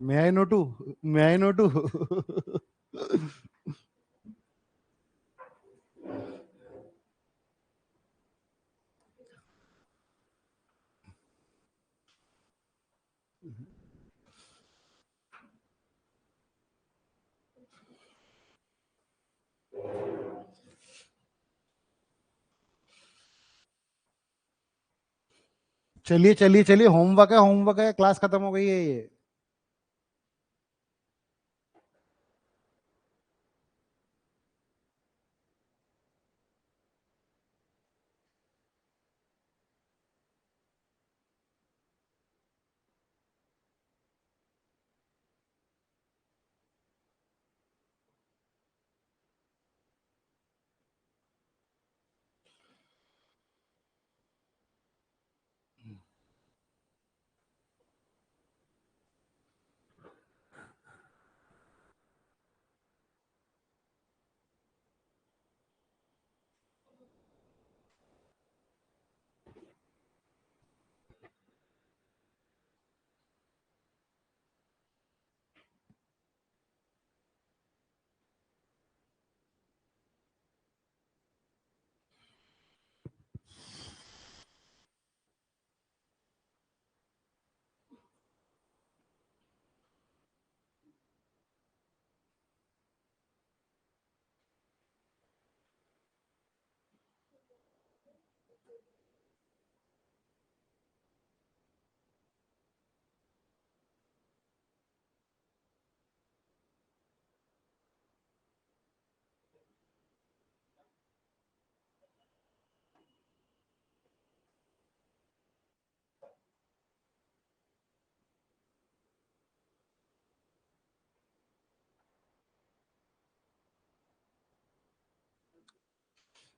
मैं आई नो टू, मैं आई नो टू। चलिए चलिए चलिए, होमवर्क है, होमवर्क है, क्लास खत्म हो गई है ये।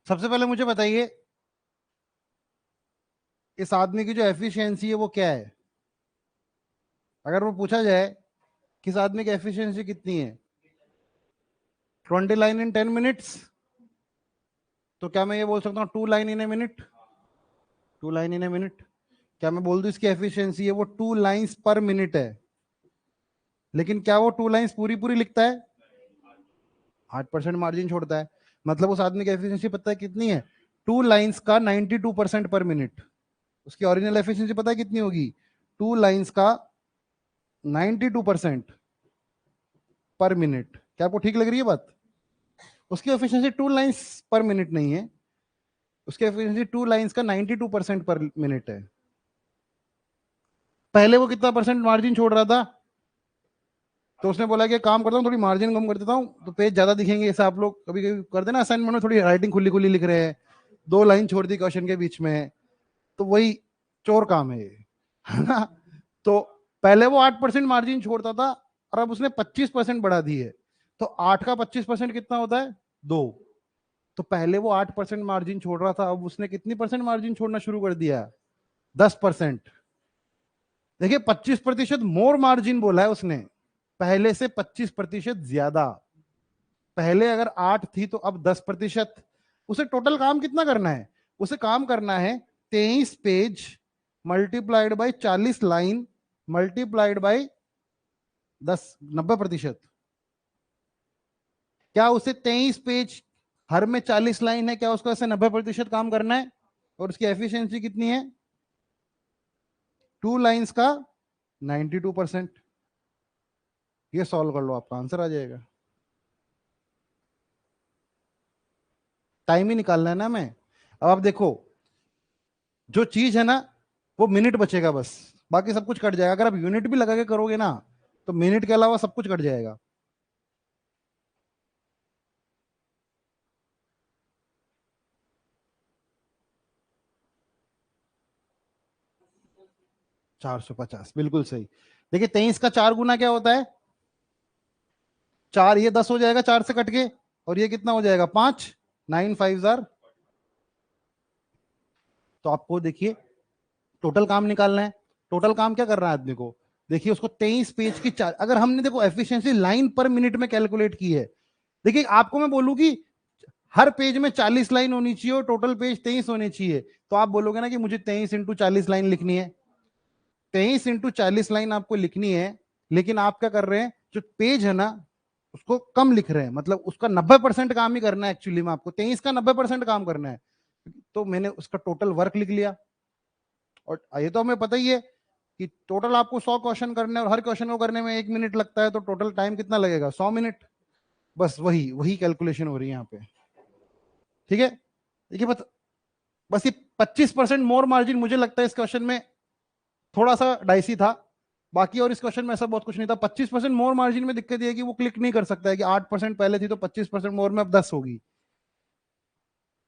सबसे पहले मुझे बताइए, इस आदमी की जो एफिशिएंसी है वो क्या है? अगर वो पूछा जाए किस आदमी की एफिशिएंसी कितनी है, 20 लाइन इन 10 मिनट्स, तो क्या मैं ये बोल सकता हूँ 2 line in a minute? 2 line in a minute, क्या मैं बोल दूं इसकी एफिशिएंसी है वो 2 लाइन्स पर मिनट है? लेकिन क्या वो 2 लाइन्स पूरी पूरी लिखता है? 8% मार्जिन छोड़ता है। मतलब उस आदमी की एफिशिएंसी पता है कितनी है? 2 लाइन्स का 92% पर मिनट। उसकी ओरिजिनल एफिशिएंसी पता है कितनी होगी? 2 लाइन्स का 92% पर मिनट। क्या आपको ठीक लग रही है बात? उसकी एफिशिएंसी 2 लाइन्स पर मिनट नहीं है, उसकी एफिशिएंसी 2 लाइन्स का 92% पर मिनट है। पहले वो कितना परसेंट मार्जिन छोड़ रहा था? तो उसने बोला कि काम करता हूँ थोड़ी मार्जिन कम कर देता हूँ तो पेज ज्यादा दिखेंगे। ऐसा आप लोग कभी कभी करते ना असाइनमेंट में, थोड़ी राइटिंग खुली खुली लिख रहे हैं, 2 लाइन छोड़ दी क्वेश्चन के बीच में, तो वही चोर काम है ये, है ना? तो पहले वो 8% मार्जिन छोड़ता था और अब उसने 25% बढ़ा दी है। तो 8 का 25% कितना होता है? 2। तो पहले वो 8% मार्जिन छोड़ रहा था, अब उसने कितनी परसेंट मार्जिन छोड़ना शुरू कर दिया? 10%। देखिए 25% मोर मार्जिन बोला है उसने, पहले से 25% ज्यादा। पहले अगर 8 थी तो अब 10%। उसे टोटल काम कितना करना है? उसे काम करना है 23 page multiplied by 40 line multiplied by 90%। क्या उसे 23 पेज, हर में 40 लाइन है, क्या उसको ऐसे 90% काम करना है? और उसकी एफिशिएंसी कितनी है? 2 लाइन्स का 92%। ये सॉल्व कर लो, आपका आंसर आ जाएगा। टाइम ही निकालना है ना मैं। अब आप देखो, जो चीज है ना वो मिनट बचेगा बस, बाकी सब कुछ कट जाएगा। अगर आप यूनिट भी लगा के करोगे ना तो मिनट के अलावा सब कुछ कट जाएगा। 450 बिल्कुल सही। देखिए 23 का 4 गुना क्या होता है? 4, ये 10 हो जाएगा 4 से कट के, और ये कितना हो जाएगा? 5। 9 5 जार। तो आपको देखिए टोटल काम निकालना है। टोटल काम क्या कर रहा है आदमी को? देखिए उसको 23 पेज की चार, अगर हमने देखो एफिशिएंसी लाइन पर मिनट में कैलकुलेट की है। देखिए आपको मैं बोलूँ कि हर पेज में 40 लाइन होनी चाहिए और टोटल पेज 23 होने चाहिए, तो आप बोलोगे ना कि मुझे 23 × 40 लाइन लिखनी है। 23 × 40 लाइन आपको लिखनी है, लेकिन आप क्या कर रहे हैं, जो पेज है ना उसको कम लिख रहे हैं, मतलब उसका 90% काम ही करना है। एक्चुअली में आपको 23 का 90% काम करना है, तो मैंने उसका टोटल वर्क लिख लिया। और ये तो हमें पता ही है कि टोटल आपको 100 क्वेश्चन करने, और हर क्वेश्चन को करने में 1 मिनट लगता है, तो टोटल टाइम कितना लगेगा? 100 मिनट। बस वही वही कैलकुलेशन हो रही है यहाँ पे। ठीक है, देखिए बस ये 25% मोर मार्जिन मुझे लगता है इस क्वेश्चन में थोड़ा सा डाइसी था। बाकी और इस क्वेश्चन में ऐसा बहुत कुछ नहीं था। 25% मोर मार्जिन में दिक्कत ये है कि वो क्लिक नहीं कर सकता है कि 8% पहले थी तो 25% मोर में अब 10 होगी।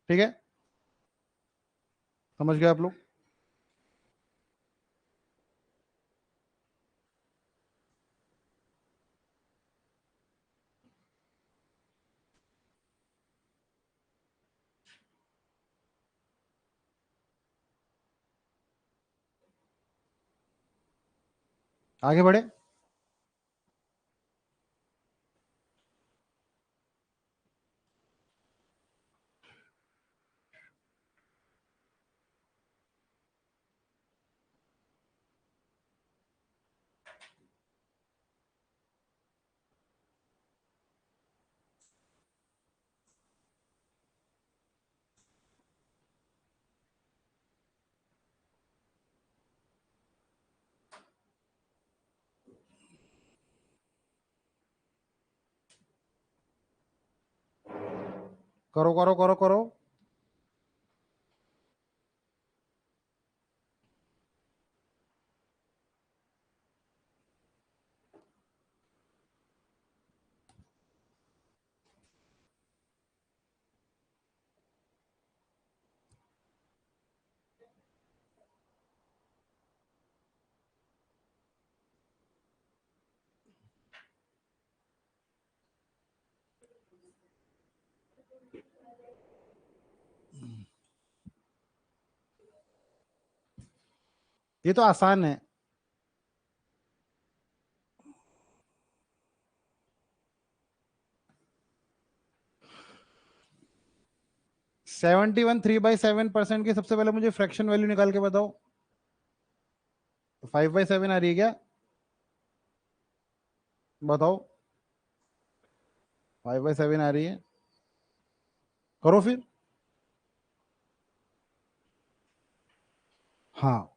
ठीक है, समझ गए आप लोग? आगे बढ़े। करो करो करो करो। ये तो आसान है। सेवेंटी वन 3/7% की सबसे पहले मुझे फ्रैक्शन वैल्यू निकाल के बताओ। 5/7 आ रही है क्या? बताओ। 5/7 आ रही है, करो फिर। हाँ,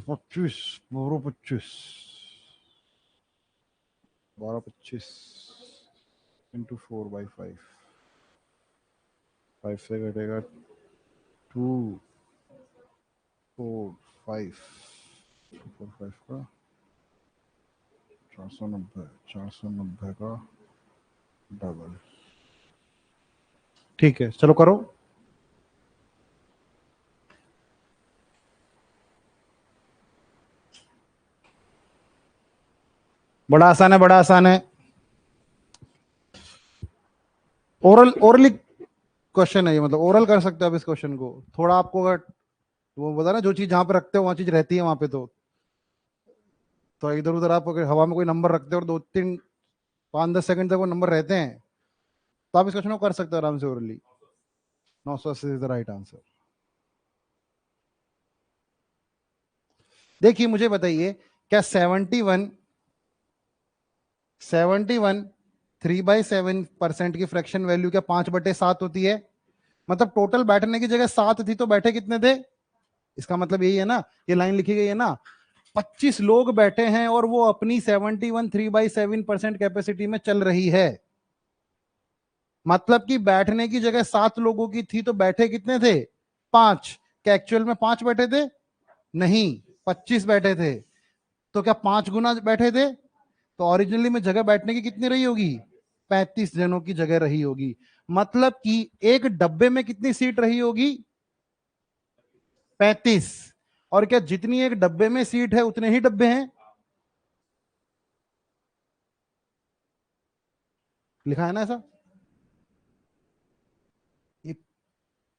पच्चीस, 12/25 इंटू 4/5, 5 से घटेगा 2, 4, 5, 4, 5 का 490, 490 का डबल। ठीक है, चलो करो। बड़ा आसान है, बड़ा आसान है। ओरली क्वेश्चन है ये, मतलब ओरल कर सकते हो आप इस क्वेश्चन को। थोड़ा आपको अगर वो बता ना, जो चीज जहां पे रखते हो वहां चीज रहती है वहां पे, तो इधर उधर आप अगर हवा में कोई नंबर रखते हो और 2, 3, 5, 10 सेकंड तक वो नंबर रहते हैं, तो आप इस क्वेश्चन को कर सकते हो आराम से orally. 980 is the right answer. देखिए मुझे बताइए, क्या 71 3/7% की फ्रैक्शन वैल्यू क्या 5/7 होती है? मतलब टोटल बैठने की जगह 7 थी तो बैठे कितने थे? इसका मतलब यही है ना, ये लाइन लिखी गई है ना, 25 लोग बैठे हैं और वो अपनी 71 3/7% कैपेसिटी में चल रही है। मतलब कि बैठने की जगह 7 लोगों की थी तो बैठे कितने थे? 5। क्या एक्चुअल में 5 बैठे थे? नहीं, 25 बैठे थे। तो क्या 5 गुना बैठे थे? तो ओरिजिनली में जगह बैठने की कितनी रही होगी? 35 जनों की जगह रही होगी। मतलब कि एक डब्बे में कितनी सीट रही होगी? 35। और क्या जितनी एक डब्बे में सीट है उतने ही डब्बे हैं? लिखा है ना ऐसा।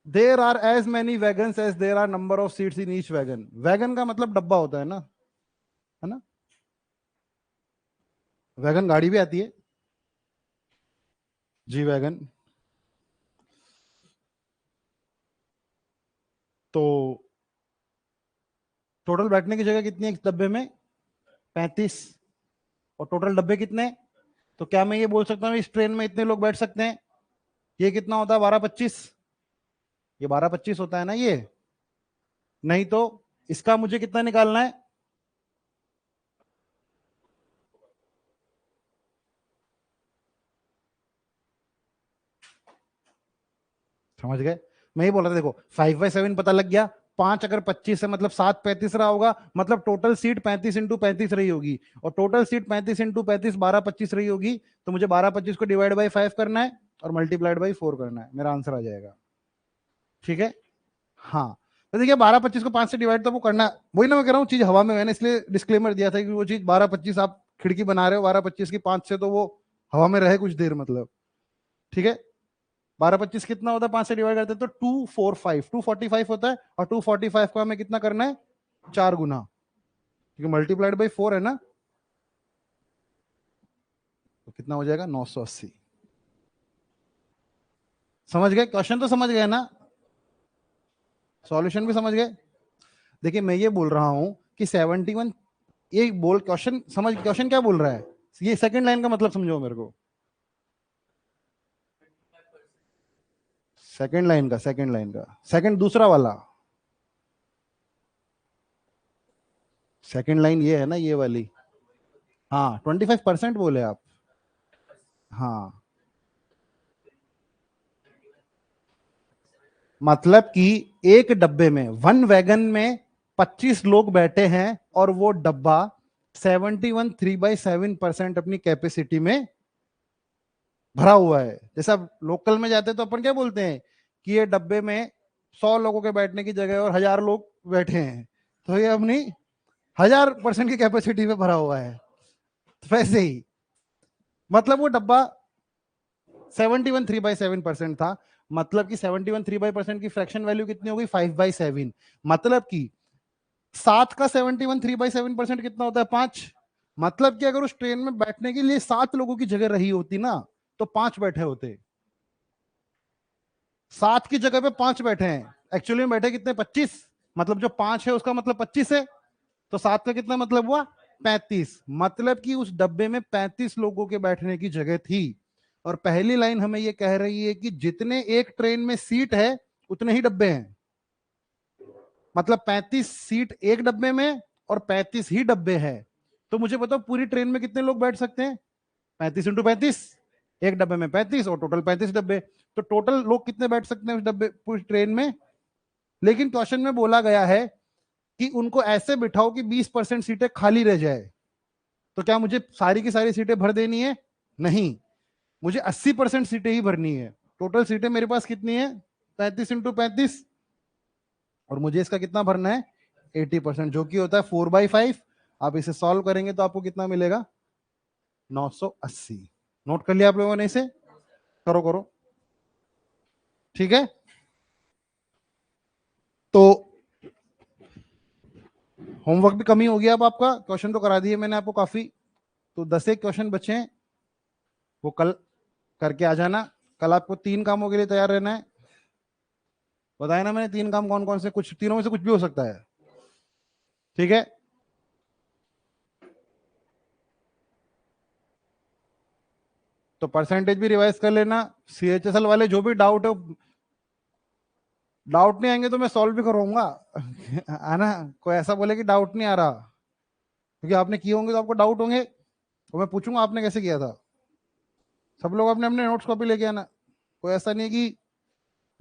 There are as many wagon as there are number of seats in each wagon. Wagon का मतलब डब्बा होता है ना? वैगन गाड़ी भी आती है, जी वैगन। तो टोटल बैठने की जगह कितनी है एक डब्बे में? 35। और टोटल डब्बे कितने? तो क्या मैं ये बोल सकता हूँ इस ट्रेन में इतने लोग बैठ सकते हैं? ये कितना होता है? 12/25। ये 12/25 होता है ना ये। नहीं तो इसका मुझे कितना निकालना है? समझ गए? मैं ये बोल रहा था, देखो 5/7 पता लग गया। 5 अगर 25 है मतलब 7 35 रहा होगा, मतलब टोटल सीट 35 × 35 रही होगी। और टोटल सीट 35 × 35 12/25 रही होगी। तो मुझे 12/25 को डिवाइड बाई 5 करना है और मल्टीप्लाइड बाई 4 करना है, मेरा आंसर आ जाएगा। ठीक है। हाँ, तो देखिए 12/25 को 5 से डिवाइड तो वो करना, वही ना मैं कह रहा हूँ, चीज हवा में, मैंने इसलिए डिस्क्लेमर दिया था कि वो चीज 12/25 आप खिड़की बना रहे हो 12/25 की 5 से, तो वो हवा में रहे कुछ देर मतलब। ठीक है। 12/25 कितना होता है 5 से डिवाइड करते हैं तो 245 होता है। और 245 को हमें कितना करना है? 4 गुना, क्योंकि मल्टीप्लाइड बाई 4 है ना। तो कितना हो जाएगा? 980। समझ गए? क्वेश्चन तो समझ गए ना? सॉल्यूशन भी समझ गए? देखिए मैं ये बोल रहा हूं कि 71, ये बोल क्वेश्चन समझ, क्वेश्चन क्या बोल रहा है, ये सेकंड लाइन का मतलब समझो मेरे को। सेकंड दूसरा वाला, सेकंड लाइन ये है ना, ये वाली। हाँ, 25% बोले आप। हाँ, मतलब कि एक डब्बे में, वन वैगन में 25 लोग बैठे हैं और वो डब्बा 71 3/7% अपनी कैपेसिटी में भरा हुआ है। जैसे अब लोकल में जाते हैं तो अपन क्या बोलते हैं कि ये डब्बे में 100 लोगों के बैठने की जगह और 1000 लोग बैठे हैं, तो ये अपनी 1000% की कैपेसिटी में भरा हुआ है। तो वैसे ही मतलब वो डब्बा 71.3/7% था, मतलब कि 71.3/% की फ्रैक्शन वैल्यू कितनी हो गई 5/7। मतलब कि 7 का 71.3/7% कितना होता है 5। मतलब कि अगर उस ट्रेन में बैठने के लिए 7 लोगों की जगह रही होती ना तो 5 बैठे होते। 7 की जगह पे 5 बैठे हैं, एक्चुअली में बैठे कितने 25। मतलब जो 5 है उसका मतलब 25 है, तो 7 का कितना मतलब हुआ 35। मतलब कि उस डब्बे में 35 लोगों के बैठने की जगह थी। और पहली लाइन हमें यह कह रही है कि जितने एक ट्रेन में सीट है उतने ही डब्बे हैं। मतलब 35 सीट एक डब्बे में और 35 ही डब्बे हैं। तो मुझे बताओ पूरी ट्रेन में कितने लोग बैठ सकते हैं 35 × 35, एक डब्बे में 35 और टोटल 35 डब्बे। तो टोटल लोग कितने बैठ सकते हैं उस डब्बे पूरी ट्रेन में। लेकिन क्वेश्चन में बोला गया है कि उनको ऐसे बिठाओ कि 20% सीटें खाली रह जाए। तो क्या मुझे सारी की सारी सीटें भर देनी है? नहीं, मुझे 80% सीटें ही भरनी है। टोटल सीटें मेरे पास कितनी है 35 × 35, और मुझे इसका कितना भरना है 80%, जो कि होता है 4/5। आप इसे सॉल्व करेंगे तो आपको कितना मिलेगा 980। नोट कर लिया आप लोगों ने इसे? करो करो, ठीक है। तो होमवर्क भी कमी हो गया अब आपका, क्वेश्चन तो करा दिए मैंने आपको काफी। तो 10 एक क्वेश्चन बचे हैं, वो कल करके आ जाना। कल आपको 3 कामों के लिए तैयार रहना है। बताया ना मैंने 3 काम कौन कौन से, कुछ तीनों में से कुछ भी हो सकता है, ठीक है। तो परसेंटेज भी रिवाइज कर लेना। CHSL वाले जो भी डाउट है, डाउट नहीं आएंगे तो मैं सॉल्व भी करूंगा है ना। कोई ऐसा बोले कि डाउट नहीं आ रहा, क्योंकि आपने किए होंगे तो आपको डाउट होंगे, तो मैं पूछूंगा आपने कैसे किया था। सब लोग अपने अपने नोट्स कॉपी लेके आना। कोई ऐसा नहीं कि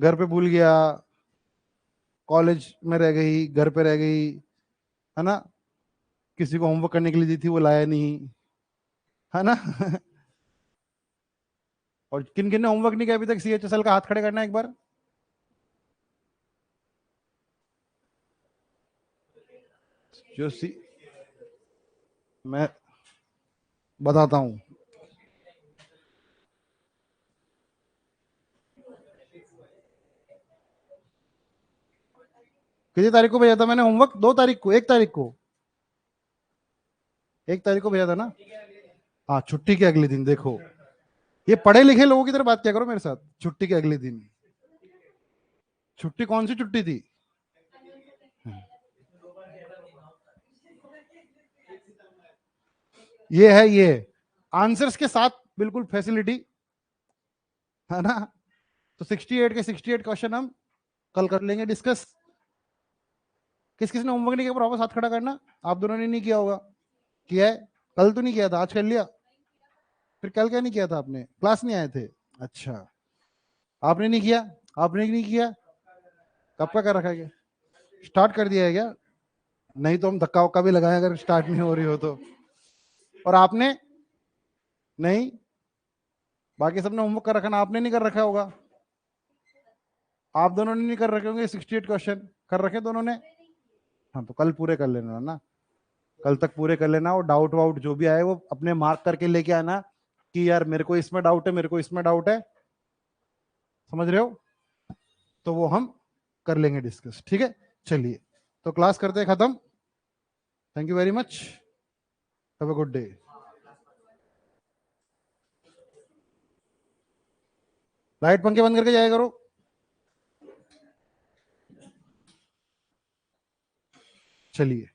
घर पे भूल गया, कॉलेज में रह गई, घर पे रह गई, है ना, किसी को होमवर्क करने के लिए दी थी वो लाया नहीं, है ना और किन किन ने होमवर्क नहीं किया अभी तक CHSL का हाथ खड़े करना है एक बार। जो सी मैं बताता हूँ, कितनी तारीख को भेजा था मैंने होमवर्क? 2 तारीख को, 1 तारीख को, 1 तारीख को भेजा था ना। हाँ, छुट्टी के अगले दिन। देखो, ये पढ़े लिखे लोगों की तरह बात क्या करो मेरे साथ। छुट्टी के अगले दिन, छुट्टी कौन सी छुट्टी थी? ये है, ये आंसर्स के साथ बिल्कुल फैसिलिटी, है ना। तो 68 के 68 क्वेश्चन हम कल कर लेंगे डिस्कस। किस किस ने होमवर्क नहीं किया वापस हाथ खड़ा करना। आप दोनों ने नहीं किया होगा, किया है? कल तो नहीं किया था, आज कर लिया। फिर कल क्या नहीं किया था आपने, क्लास नहीं आए थे? अच्छा, आपने नहीं किया, आपने नहीं किया, कब का कर रखा है क्या? स्टार्ट कर दिया है क्या? नहीं तो हम धक्का वक्का भी लगाए अगर स्टार्ट नहीं हो रही हो तो। और आपने नहीं, बाकी सबने होमवर्क कर रखा ना, आपने नहीं कर रखा होगा। आप दोनों ने नहीं कर रखे होंगे 68 क्वेश्चन, कर रखे दोनों ने। हाँ, तो कल पूरे कर लेना ना, कल तक पूरे कर लेना। और डाउट वाउट जो भी आए वो अपने मार्क करके लेके आना कि यार मेरे को इसमें डाउट है, मेरे को इसमें डाउट है, समझ रहे हो। तो वो हम कर लेंगे डिस्कस, ठीक है। चलिए, तो क्लास करते हैं खत्म। Thank you very much, have a good day. Light पंखे बंद करके जाया करो। चलिए,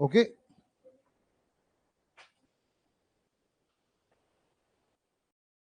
ओके।